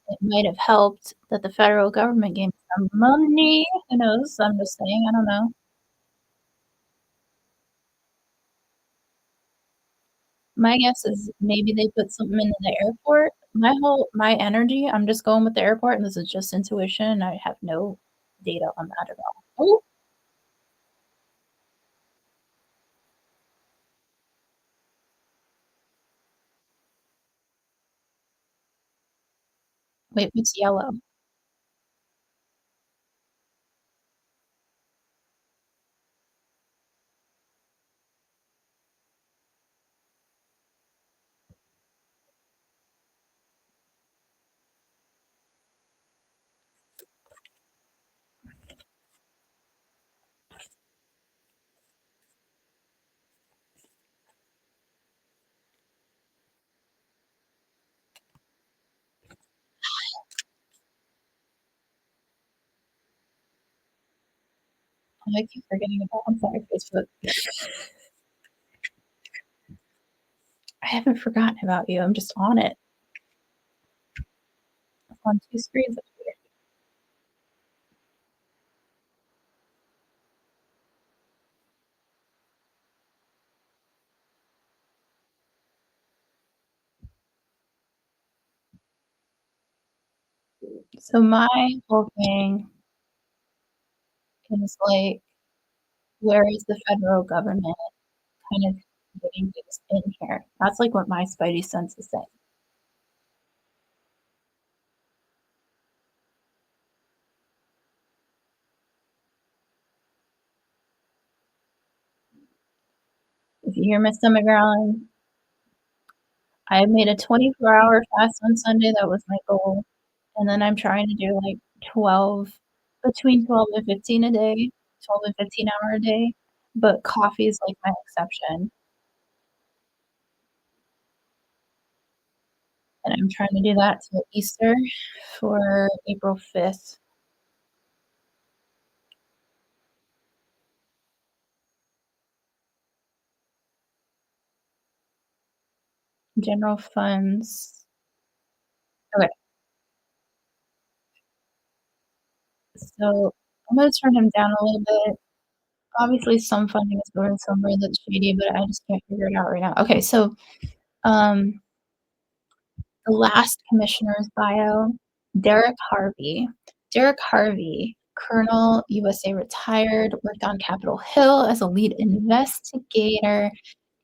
it might have helped that the federal government gave some money. Who knows? I'm just saying, I don't know. My guess is maybe they put something into the airport. My energy, I'm just going with the airport, and this is just intuition. I have no data on that at all. Oh, wait, what's yellow? Oh, I keep forgetting about I'm sorry, Facebook. I haven't forgotten about you. I'm just on it. I'm on 2 screens up here. So my whole thing is, like, where is the federal government kind of getting things in here? That's, like, what my spidey sense is saying. If you hear my stomach growling, I made a 24-hour fast on Sunday, that was my goal, and then I'm trying to do, like, 12 between 12 and 15 a day, 12 and 15-hour a day, but coffee is, like, my exception, and I'm trying to do that till Easter for April 5th. General funds. Okay, so I'm gonna turn him down a little bit. Obviously, some funding is going somewhere that's shady, but I just can't figure it out right now. Okay, so, um, the last commissioner's bio, Derek Harvey. Derek Harvey, Colonel, USA retired, worked on Capitol Hill as a lead investigator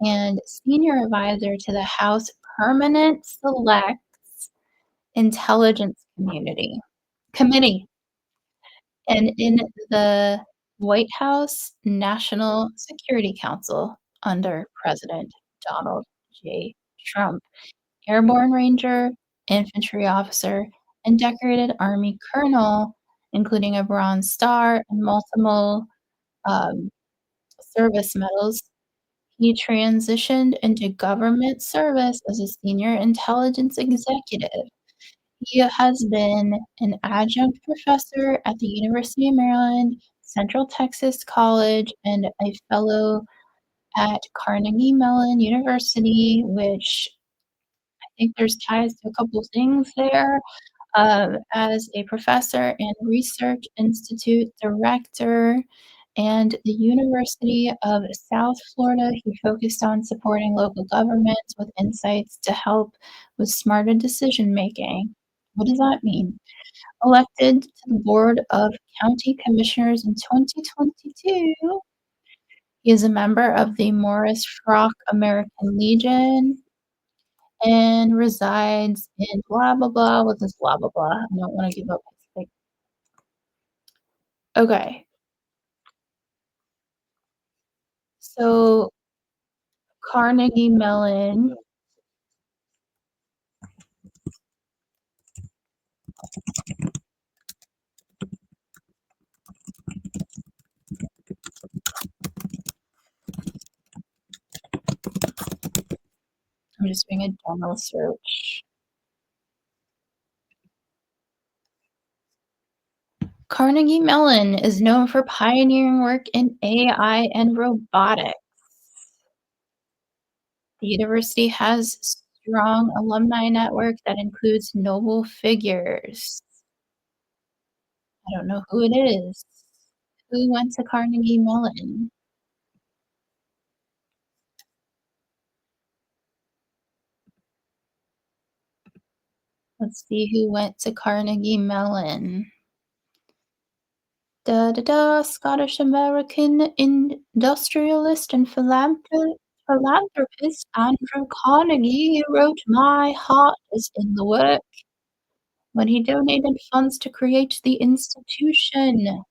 and senior advisor to the House Permanent Select Intelligence Committee. And in the White House National Security Council under President Donald J. Trump, airborne ranger, infantry officer, and decorated Army colonel, including a Bronze Star and multiple um, service medals. He transitioned into government service as a senior intelligence executive. He has been an adjunct professor at the University of Maryland, Central Texas College, and a fellow at Carnegie Mellon University, which I think there's ties to a couple things there. As a professor and research institute director, and the University of South Florida, he focused on supporting local governments with insights to help with smarter decision making. What does that mean? Elected to the Board of County Commissioners in 2022, he is a member of the Morris Schrock American Legion and resides in blah, blah, blah with this blah, blah, blah. I don't wanna give up his like okay. So, Carnegie Mellon, I'm just doing a general search. Carnegie Mellon is known for pioneering work in AI and robotics. The university has strong alumni network that includes notable figures. I don't know who it is. Who went to Carnegie Mellon? Let's see who went to Carnegie Mellon. Da da da, Scottish American industrialist and philanthropist Andrew Carnegie wrote "My Heart is in the Work" when he donated funds to create the institution.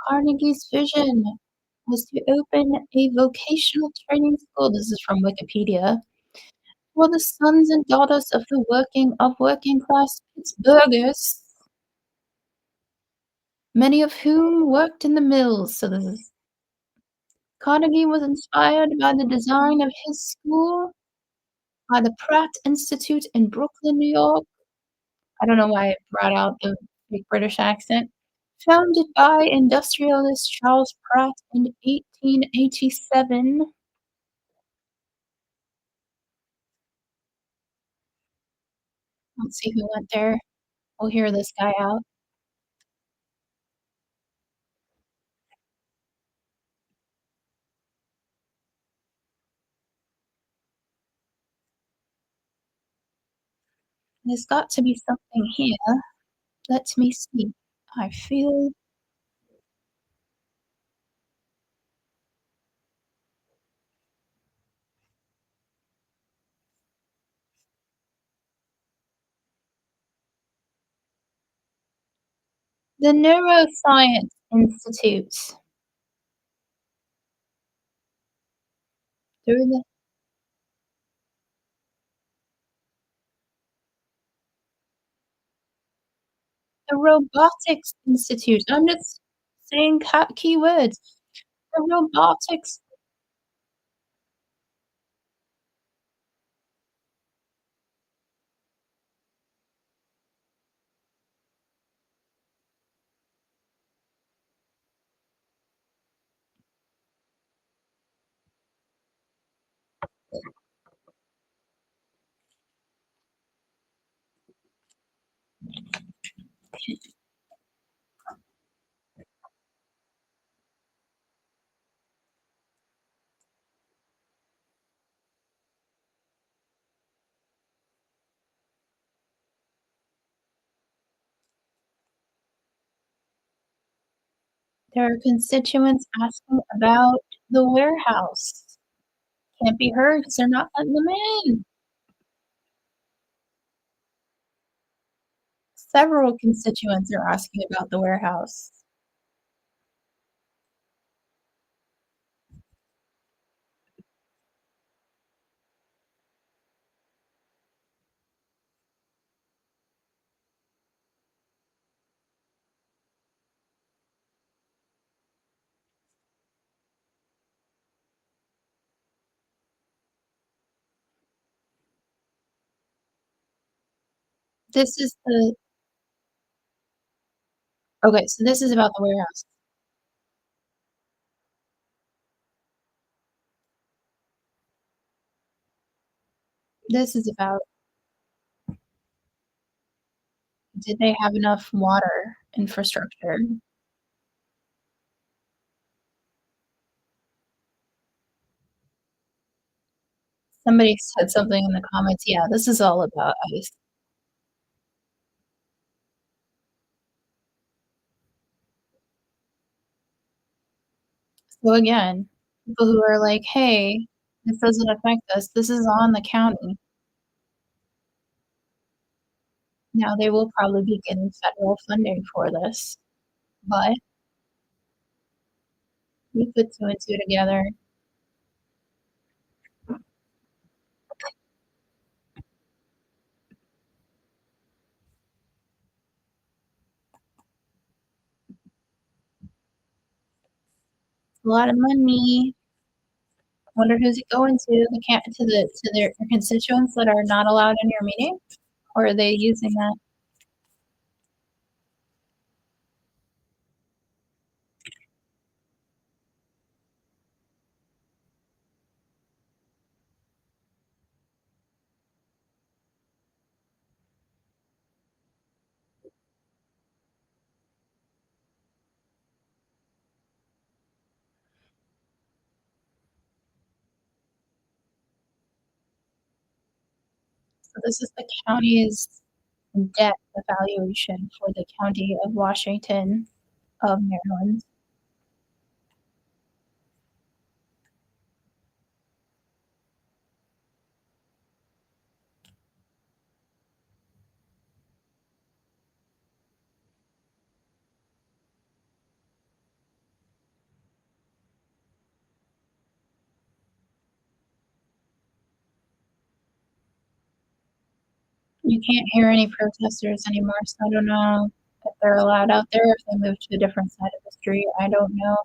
Carnegie's vision was to open a vocational training school, this is from Wikipedia, for the sons and daughters of the working class Pittsburghers, many of whom worked in the mills. So this is Carnegie was inspired by the design of his school by the Pratt Institute in Brooklyn, New York. I don't know why I brought out the big British accent. Founded by industrialist Charles Pratt in 1887. Let's see who went there. We'll hear this guy out. There's got to be something here. Let me see. I feel the Neuroscience Institute through the Robotics Institute. I'm just saying keywords. The robotics. There are constituents asking about the warehouse. Can't be heard because 'cause they're not letting them in. Several constituents are asking about the warehouse. This is the Okay, so this is about the warehouse. This is about, did they have enough water infrastructure? Somebody said something in the comments, yeah, this is all about ice. So again, people who are like, "Hey, this doesn't affect us, this is on the county." Now they will probably be getting federal funding for this, but we put 2 and 2 together. A lot of money. Wonder who's it going to? The can to their constituents that are not allowed in your meeting? Or are they using that? So this is the county's debt evaluation for the County of Washington of Maryland. You can't hear any protesters anymore, so I don't know if they're allowed out there, if they moved to a different side of the street, I don't know.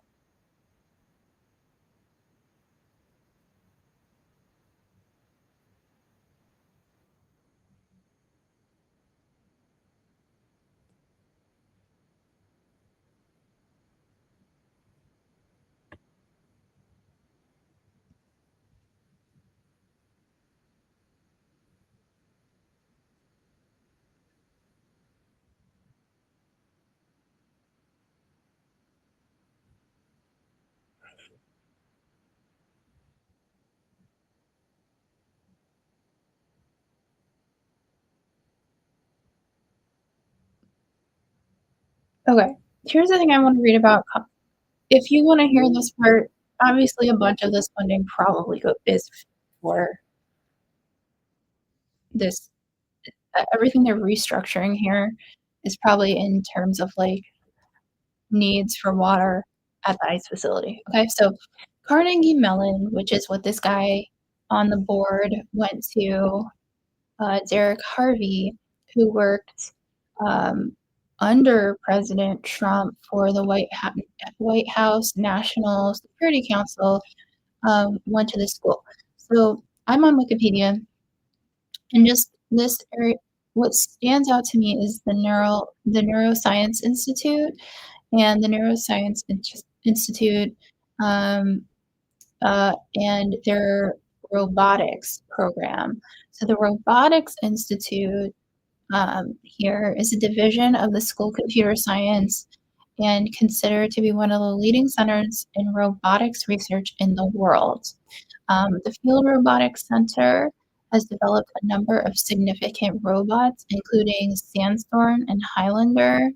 Okay. Here's the thing I want to read about. If you want to hear this part, obviously a bunch of this funding probably is for this. Everything they're restructuring here is probably in terms of like needs for water at the ice facility. Okay, so Carnegie Mellon, which is what this guy on the board went to, Derek Harvey, who worked um, under President Trump for the White House National Security Council, went to this school. So I'm on Wikipedia, and just this area, what stands out to me is the Neuroscience Institute, and the Neuroscience Institute, um, and their robotics program. So the Robotics Institute here is a division of the School of Computer Science and considered to be one of the leading centers in robotics research in the world. The Field Robotics Center has developed a number of significant robots, including Sandstorm and Highlander,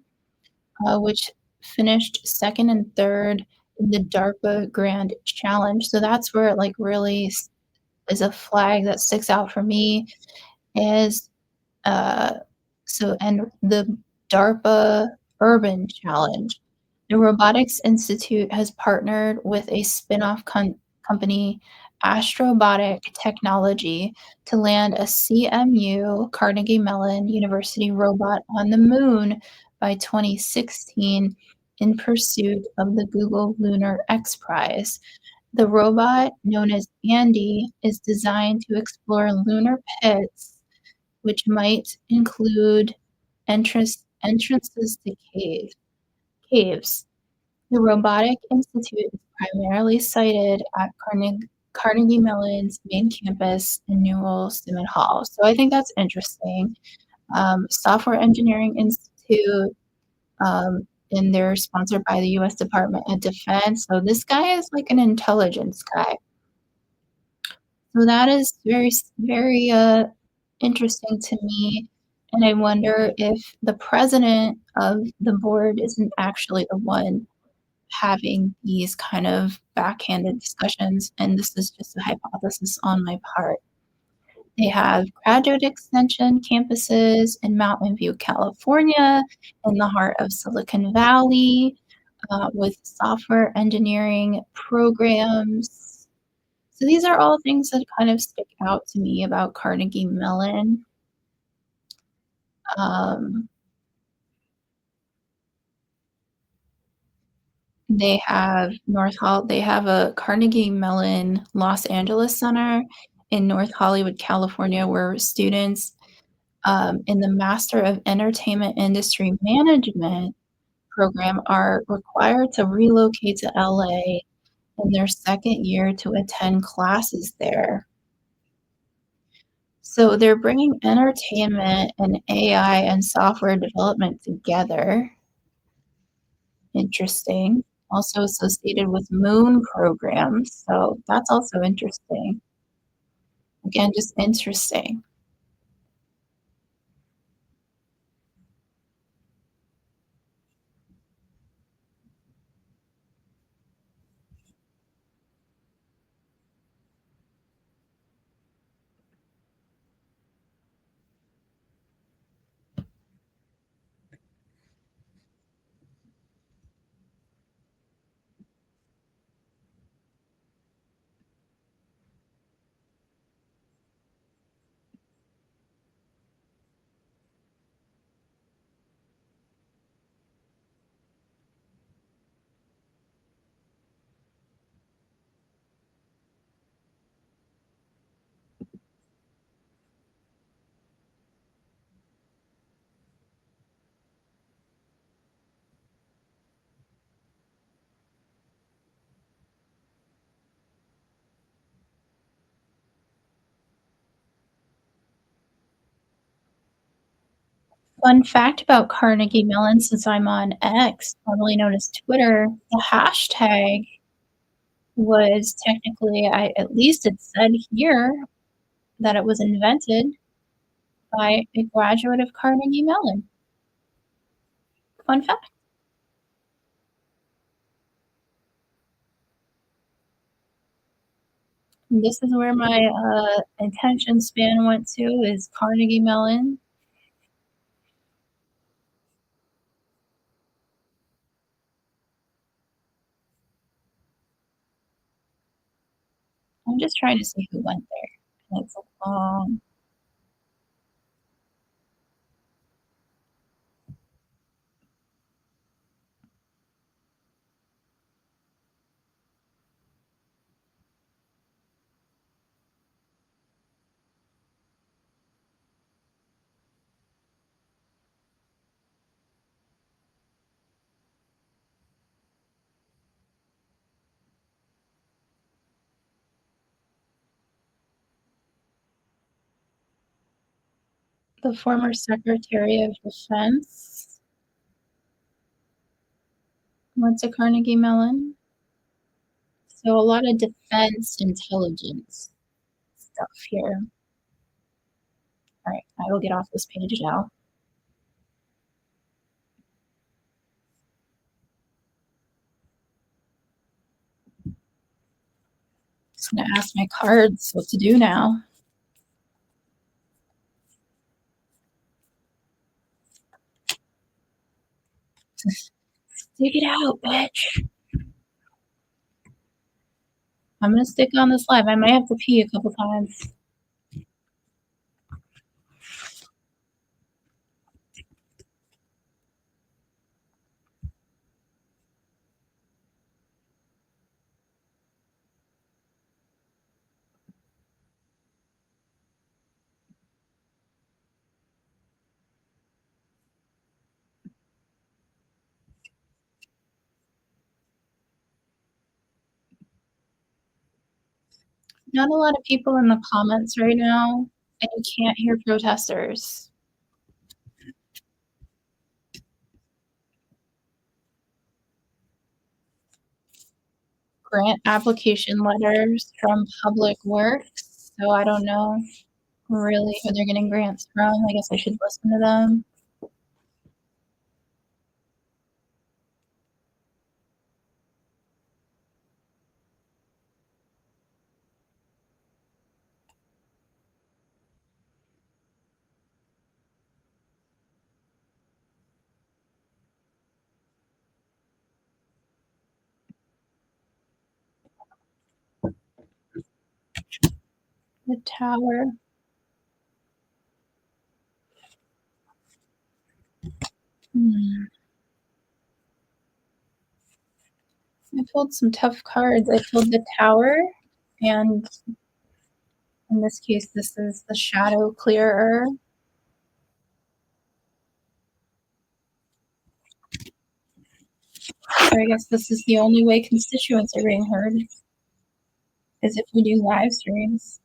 which finished second and third in the DARPA Grand Challenge. So that's where it like really is a flag that sticks out for me is uh, and the DARPA Urban Challenge. The Robotics Institute has partnered with a spin-off company, Astrobotic Technology, to land a CMU, Carnegie Mellon University robot on the moon by 2016 in pursuit of the Google Lunar X Prize. The robot, known as Andy, is designed to explore lunar pits, which might include entrances to caves. The Robotic Institute is primarily sited at Carnegie Mellon's main campus in Newell Simmons Hall. So I think that's interesting. Software Engineering Institute, and they're sponsored by the U.S. Department of Defense. So this guy is like an intelligence guy. So that is very interesting to me. And I wonder if the president of the board isn't actually the one having these kind of backhanded discussions, and this is just a hypothesis on my part. They have graduate extension campuses in Mountain View, California, in the heart of Silicon Valley, with software engineering programs. So these are all things that kind of stick out to me about Carnegie Mellon. Um, they have a Carnegie Mellon Los Angeles Center in North Hollywood, California, where students in the Master of Entertainment Industry Management program are required to relocate to LA in their second year to attend classes there. So they're bringing entertainment and AI and software development together. Interesting. Also associated with moon programs. So that's also interesting. Again, just interesting. Fun fact about Carnegie Mellon, since I'm on X, formerly known as Twitter, the hashtag was technically, at least it said here that it was invented by a graduate of Carnegie Mellon. Fun fact. This is where my, attention span went to is Carnegie Mellon. I'm just trying to see who went there, and it's a long the former Secretary of Defense went to Carnegie Mellon, so a lot of defense intelligence stuff here. Alright, I will get off this page now. Just gonna ask my cards what to do now. Dig it out, bitch. I'm gonna stick on this live. I might have to pee a couple times. Not a lot of people in the comments right now, and you can't hear protesters. Grant application letters from Public Works, so I don't know really who they're getting grants from. I guess I should listen to them. The tower. Hmm. I pulled some tough cards. I pulled the tower, and in this case, this is the shadow clearer. So I guess this is the only way constituents are being heard, is if we do live streams.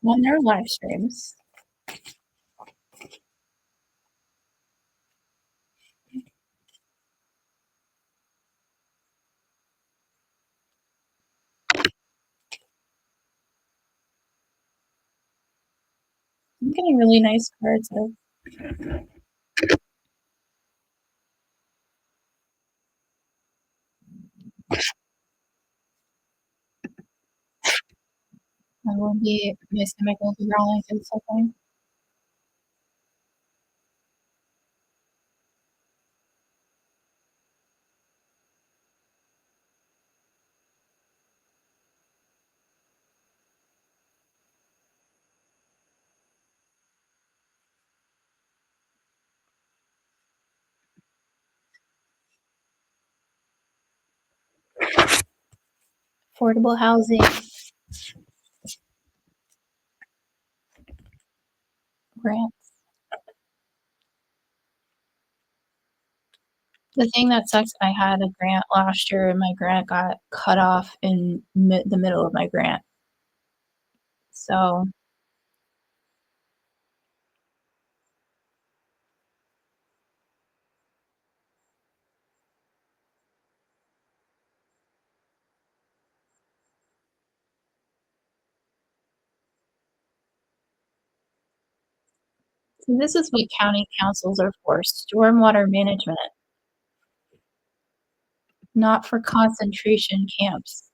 When there are live streams. I'm getting really nice cards though. I will be my stomach will be growling through something. Affordable housing grant. The thing that sucks, I had a grant last year and my grant got cut off in the middle of my grant. So So this is what county councils are for, stormwater management, not for concentration camps.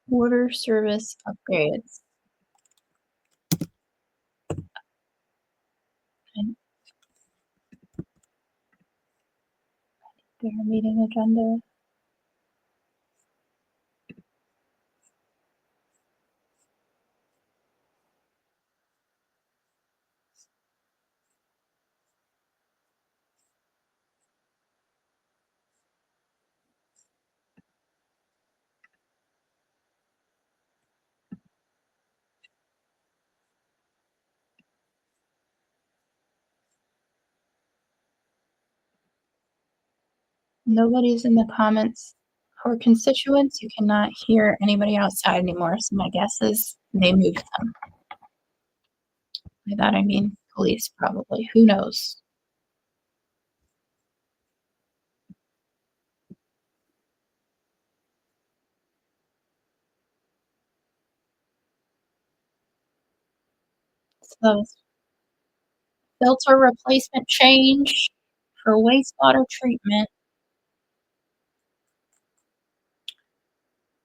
Water service upgrades. And their meeting agenda. Nobody's in the comments. For constituents, you cannot hear anybody outside anymore, so my guess is they moved them. By that I mean police probably, who knows? So filter replacement change for wastewater treatment.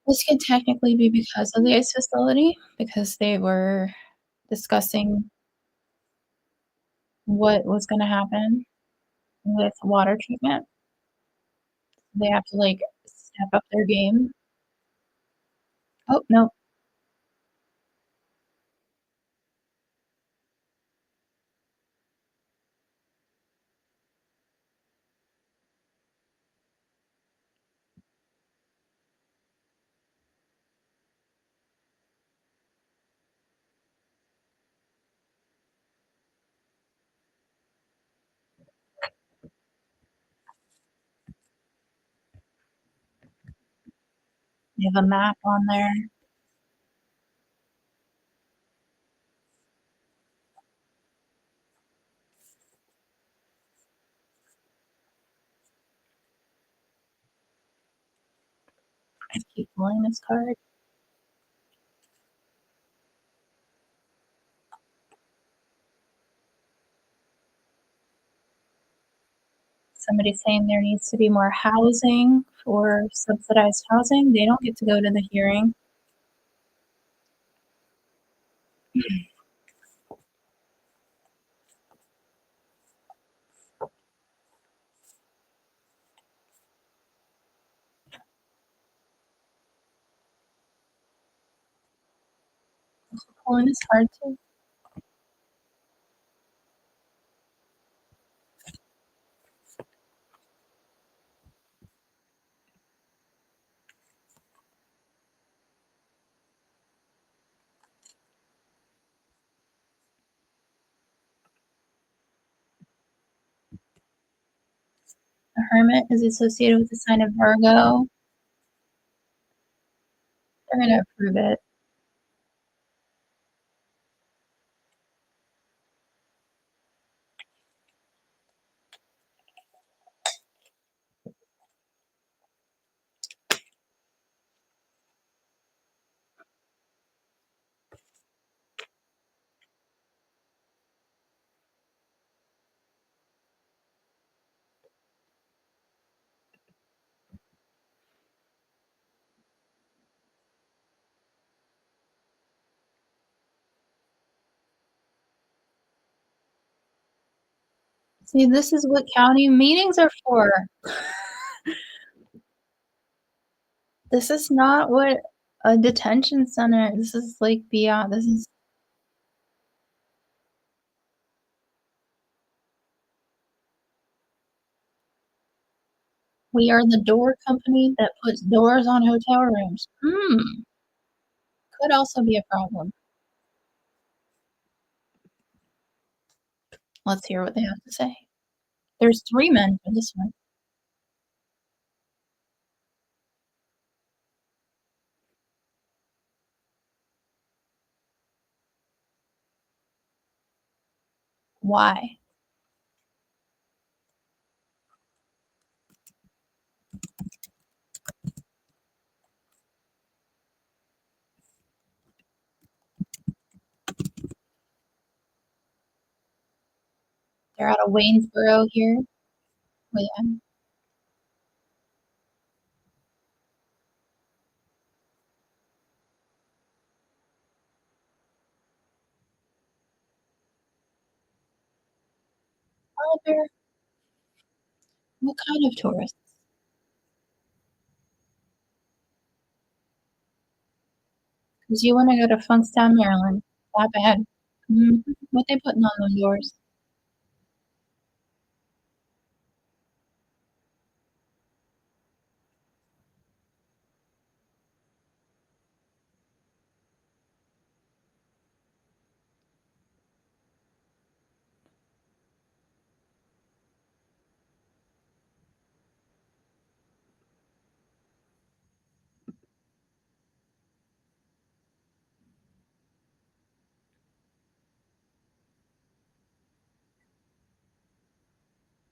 This could technically be because of the ice facility, because they were discussing what was gonna happen with water treatment. They have to, like, step up their game. Oh, no, they have a map on there. I keep pulling this card. Somebody's saying there needs to be more housing for subsidized housing. They don't get to go to the hearing. Pulling is hard too. The Hermit is associated with the sign of Virgo. They're gonna approve it. See, this is what county meetings are for. This is not what a detention center this is, like, beyond this is we are the door company that puts doors on hotel rooms. Could also be a problem. Let's hear what they have to say. There's 3 men for this one. Why? They're out of Waynesboro here. Well, yeah. Oh, they're what kind of tourists? 'Cause you wanna go to Funkstown, Maryland. That bad. Mhm. What they putting on those doors?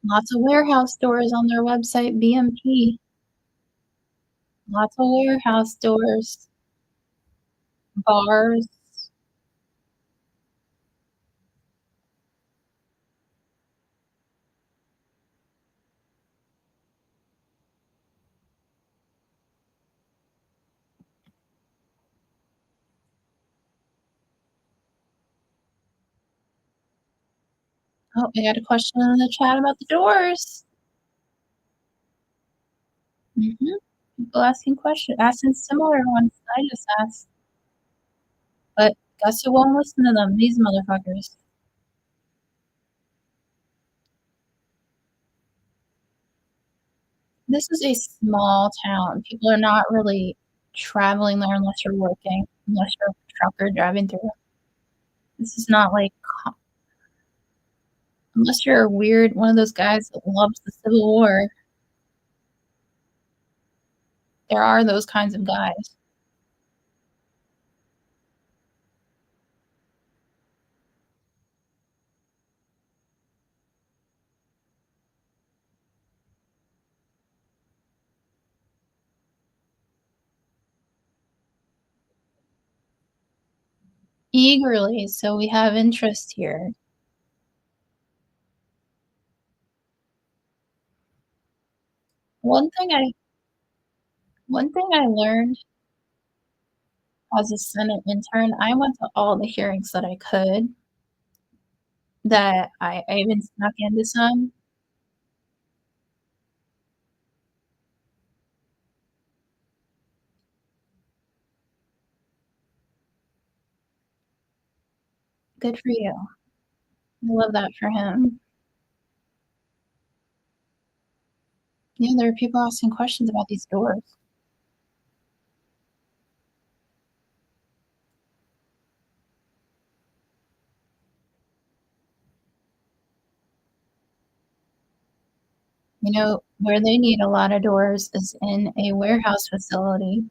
Lots of warehouse stores on their website, BMP. Lots of warehouse stores, bars. Oh, I got a question in the chat about the doors. Mhm. People asking similar ones that I just asked, but guess who won't listen to them? These motherfuckers. This is a small town. People are not really traveling there unless you're working, unless you're a trucker driving through. This is not like co unless you're a weird one of those guys that loves the Civil War. There are those kinds of guys. Eagerly, so we have interest here. One thing I one thing I learned as a Senate intern, I went to all the hearings that I could, that I even snuck into some. Good for you. I love that for him. Yeah, there are people asking questions about these doors. You know, where they need a lot of doors is in a warehouse facility.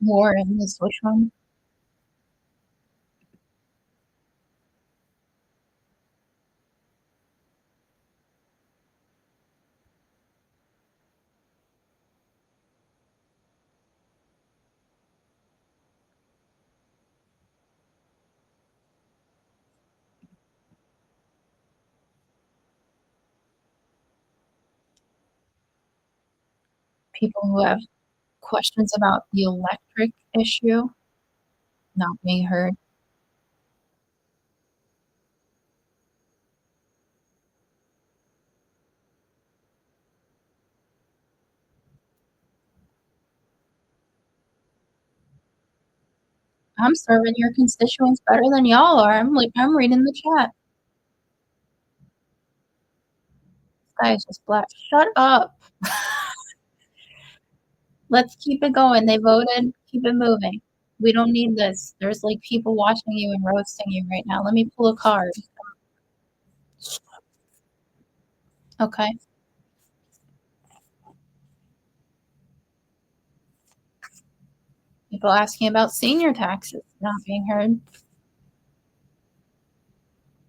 Warren is which one? people who have questions about the electric issue not being heard. I'm serving your constituents better than y'all are. I'm reading the chat. This guy is just black. Shut up. Let's keep it going. They voted. Keep it moving. We don't need this. There's like people watching you and roasting you right now. Let me pull a card. Okay. People asking about senior taxes not being heard.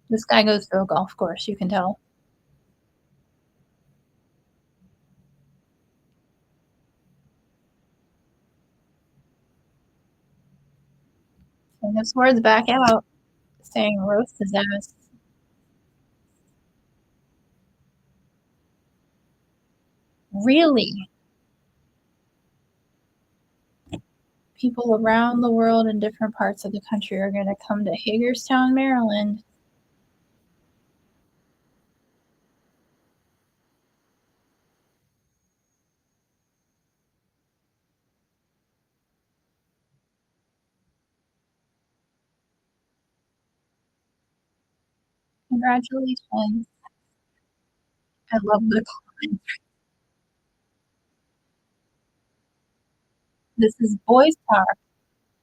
This guy goes to a golf course, you can tell. And his words back out, saying roast his ass. Really? People around the world in different parts of the country are going to come to Hagerstown, Maryland. Congratulations. I love the comment. This is boys talk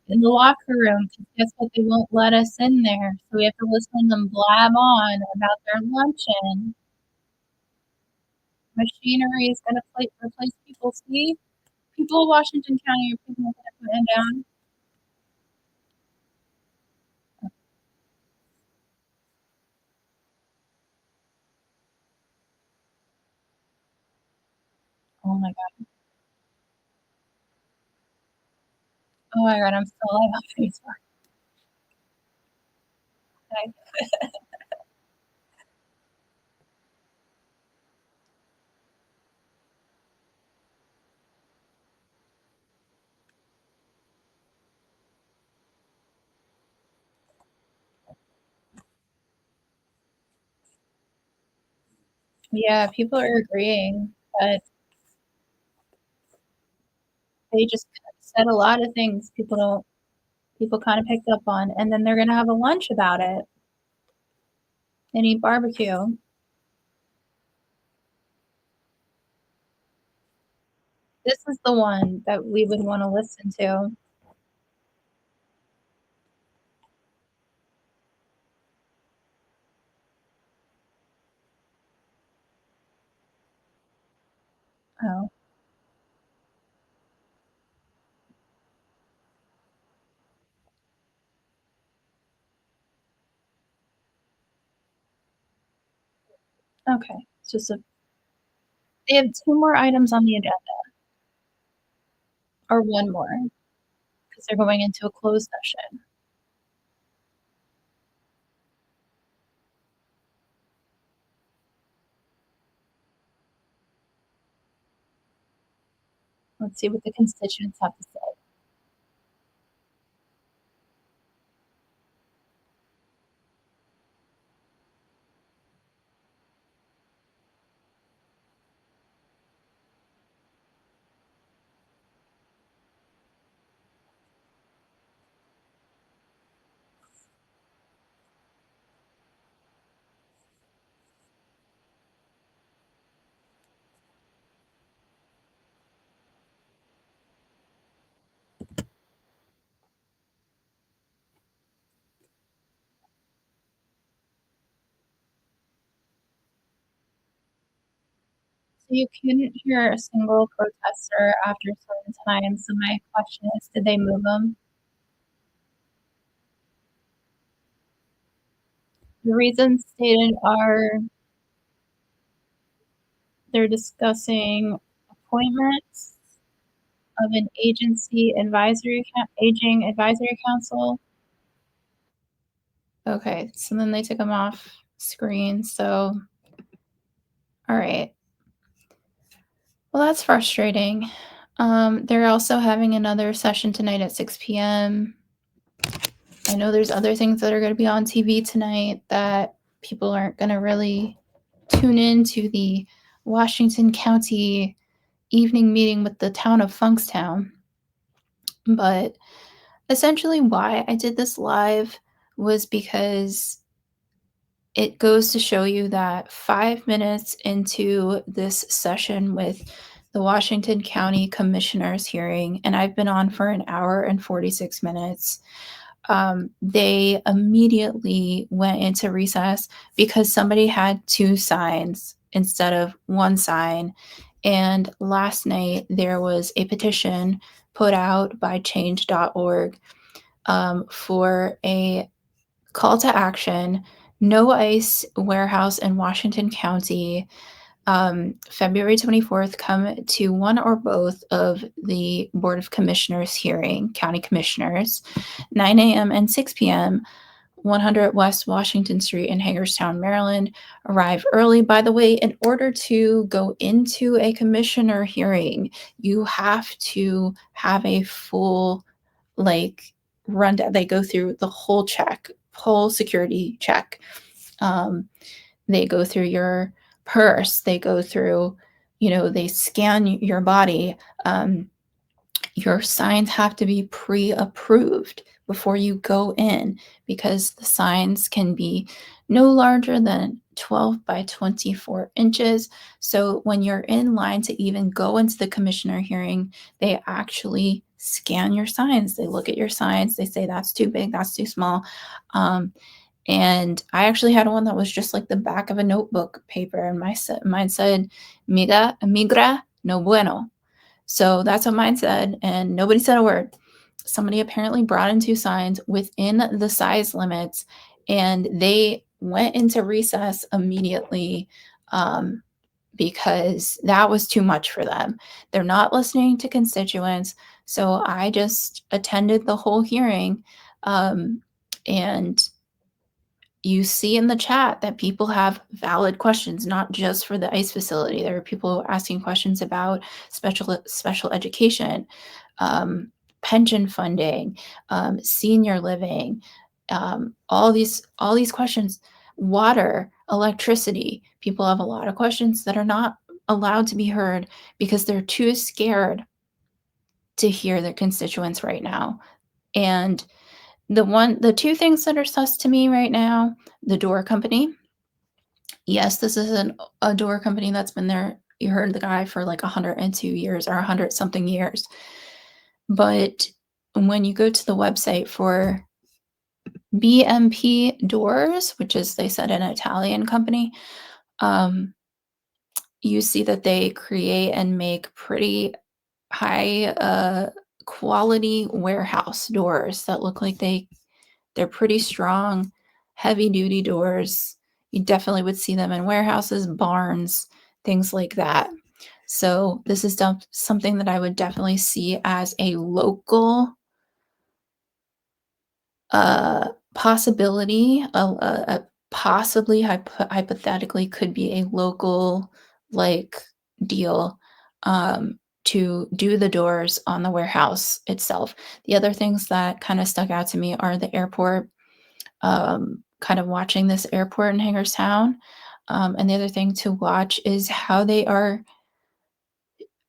in the locker room. 'Cause guess what? They won't let us in there. So we have to listen to them blab on about their luncheon. Machinery is going to replace people. See? People of Washington County are people going to put it down. Oh my god. Oh my god, I'm still live on Facebook. Okay. Yeah, people are agreeing, but they just said a lot of things people kinda picked up on, and then they're gonna have a lunch about it and eat barbecue. This is the one that we would wanna listen to. Oh, okay. It's just a they have 2 more items on the agenda, or 1 more, because 'cause they're going into a closed session. Let's see what the constituents have to say. So you couldn't hear a single protester after a certain time, so my question is, did they move them? The reasons stated are they're discussing appointments of an aging advisory council. Okay, so then they took them off screen, so alright. Well, that's frustrating. They're also having another session tonight at 6 p.m. I know there's other things that are going to be on TV tonight that people aren't going to really tune in to the Washington County evening meeting with the town of Funkstown. But essentially, why I did this live was because it goes to show you that 5 minutes into this session with the Washington County Commissioners hearing, and I've been on for an hour and 46 minutes, they immediately went into recess because somebody had two signs instead of one sign. And last night there was a petition put out by change.org for a call to action: no ice warehouse in Washington County, February 24th. Come to one or both of the Board of Commissioners hearing, county commissioners, 9 a.m. and 6 p.m., 100 West Washington Street in Hagerstown, Maryland. Arrive early. By the way, in order to go into a commissioner hearing, you have to have a full, like, rundown. They go through the whole security check. Um, they go through your purse. They go through, they scan your body. Your signs have to be pre-approved before you go in, because the signs can be no larger than 12 by 24 inches. So when you're in line to even go into the commissioner hearing, they actually scan your signs. They look at your signs. They say that's too big, that's too small. And I actually had one that was just like the back of a notebook paper, and mine said, migra no bueno. So that's what mine said, and nobody said a word. Somebody apparently brought in two signs within the size limits, and they went into recess immediately, because that was too much for them. They're not listening to constituents. So I just attended the whole hearing. And you see in the chat that people have valid questions, not just for the ICE facility. There are people asking questions about special education, pension funding, senior living, all these questions, water, electricity. People have a lot of questions that are not allowed to be heard because they're too scared to hear their constituents right now. And the two things that are sus to me right now: the door company. Yes, this is a door company that's been there. You heard the guy for like 102 years or 100 something years. But when you go to the website for BMP Doors, which is, they said, an Italian company, um, you see that they create and make pretty high quality warehouse doors that look like they're pretty strong, heavy duty doors. You definitely would see them in warehouses, barns, things like that. So this is something that I would definitely see as a local possibility. Possibly, hypothetically, could be a local, like, deal, to do the doors on the warehouse itself. The other things that kind of stuck out to me are the airport, kind of watching this airport in Hagerstown. And the other thing to watch is how they are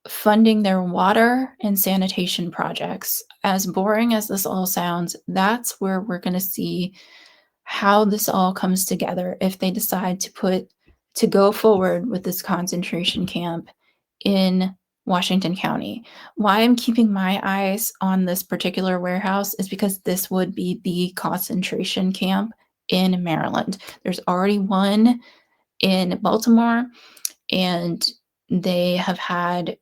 funding their water and sanitation projects. As boring as this all sounds, that's where we're going to see how this all comes together if they decide to go forward with this concentration camp in Washington County. Why I'm keeping my eyes on this particular warehouse is because this would be the concentration camp in Maryland. There's already one in Baltimore, and they have had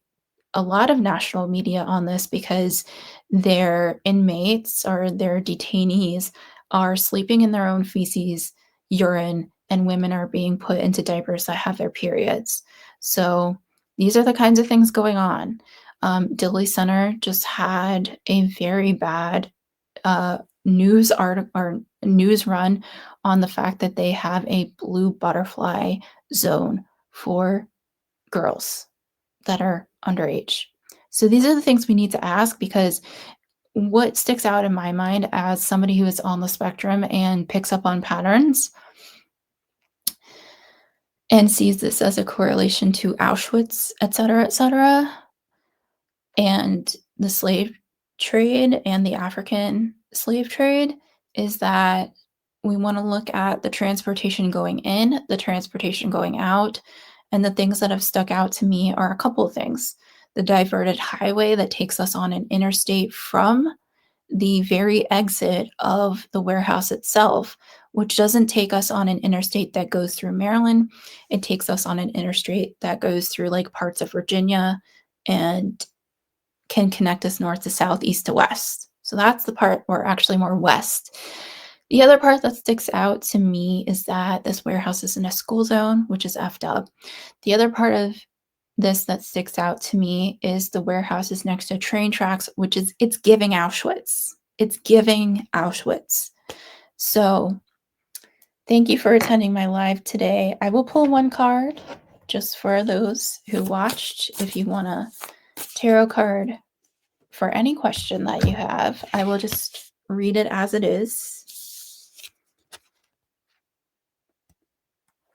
a lot of national media on this because their inmates or their detainees are sleeping in their own feces, urine, and women are being put into diapers that have their periods. So these are the kinds of things going on. Dilley Center just had a very bad news article or news run on the fact that they have a blue butterfly zone for girls that are underage? So these are the things we need to ask because what sticks out in my mind as somebody who is on the spectrum and picks up on patterns and sees this as a correlation to Auschwitz, et cetera, and the slave trade and the African slave trade is that we want to look at the transportation going in, the transportation going out, and the things that have stuck out to me are a couple of things. The diverted highway that takes us on an interstate from the very exit of the warehouse itself, which doesn't take us on an interstate that goes through Maryland. It takes us on an interstate that goes through like parts of Virginia and can connect us north to south, east to west. So that's the part where actually more west. The other part that sticks out to me is that this warehouse is in a school zone, which is effed up. The other part of this that sticks out to me is the warehouse is next to train tracks, which is it's giving Auschwitz. It's giving Auschwitz. So thank you for attending my live today. I will pull one card just for those who watched. If you want a tarot card for any question that you have, I will just read it as it is.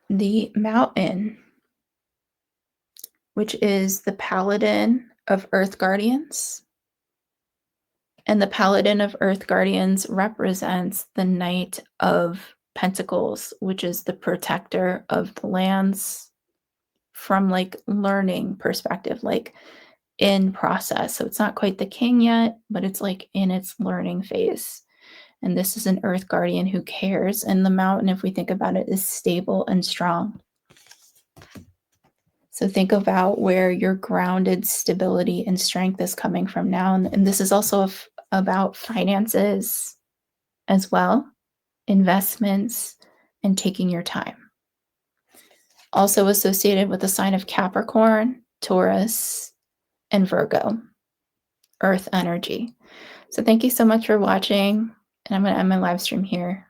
The Mountain, which is the Paladin of Earth Guardians. And the Paladin of Earth Guardians represents the Knight of Pentacles, which is the protector of the lands from like learning perspective, like in process. So it's not quite the king yet, but it's like in its learning phase. And this is an Earth Guardian who cares. And the mountain, if we think about it, is stable and strong. So think about where your grounded stability and strength is coming from now. And this is also about finances as well, investments, and taking your time. Also associated with the sign of Capricorn, Taurus, and Virgo, Earth energy. So thank you so much for watching. And I'm going to end my live stream here.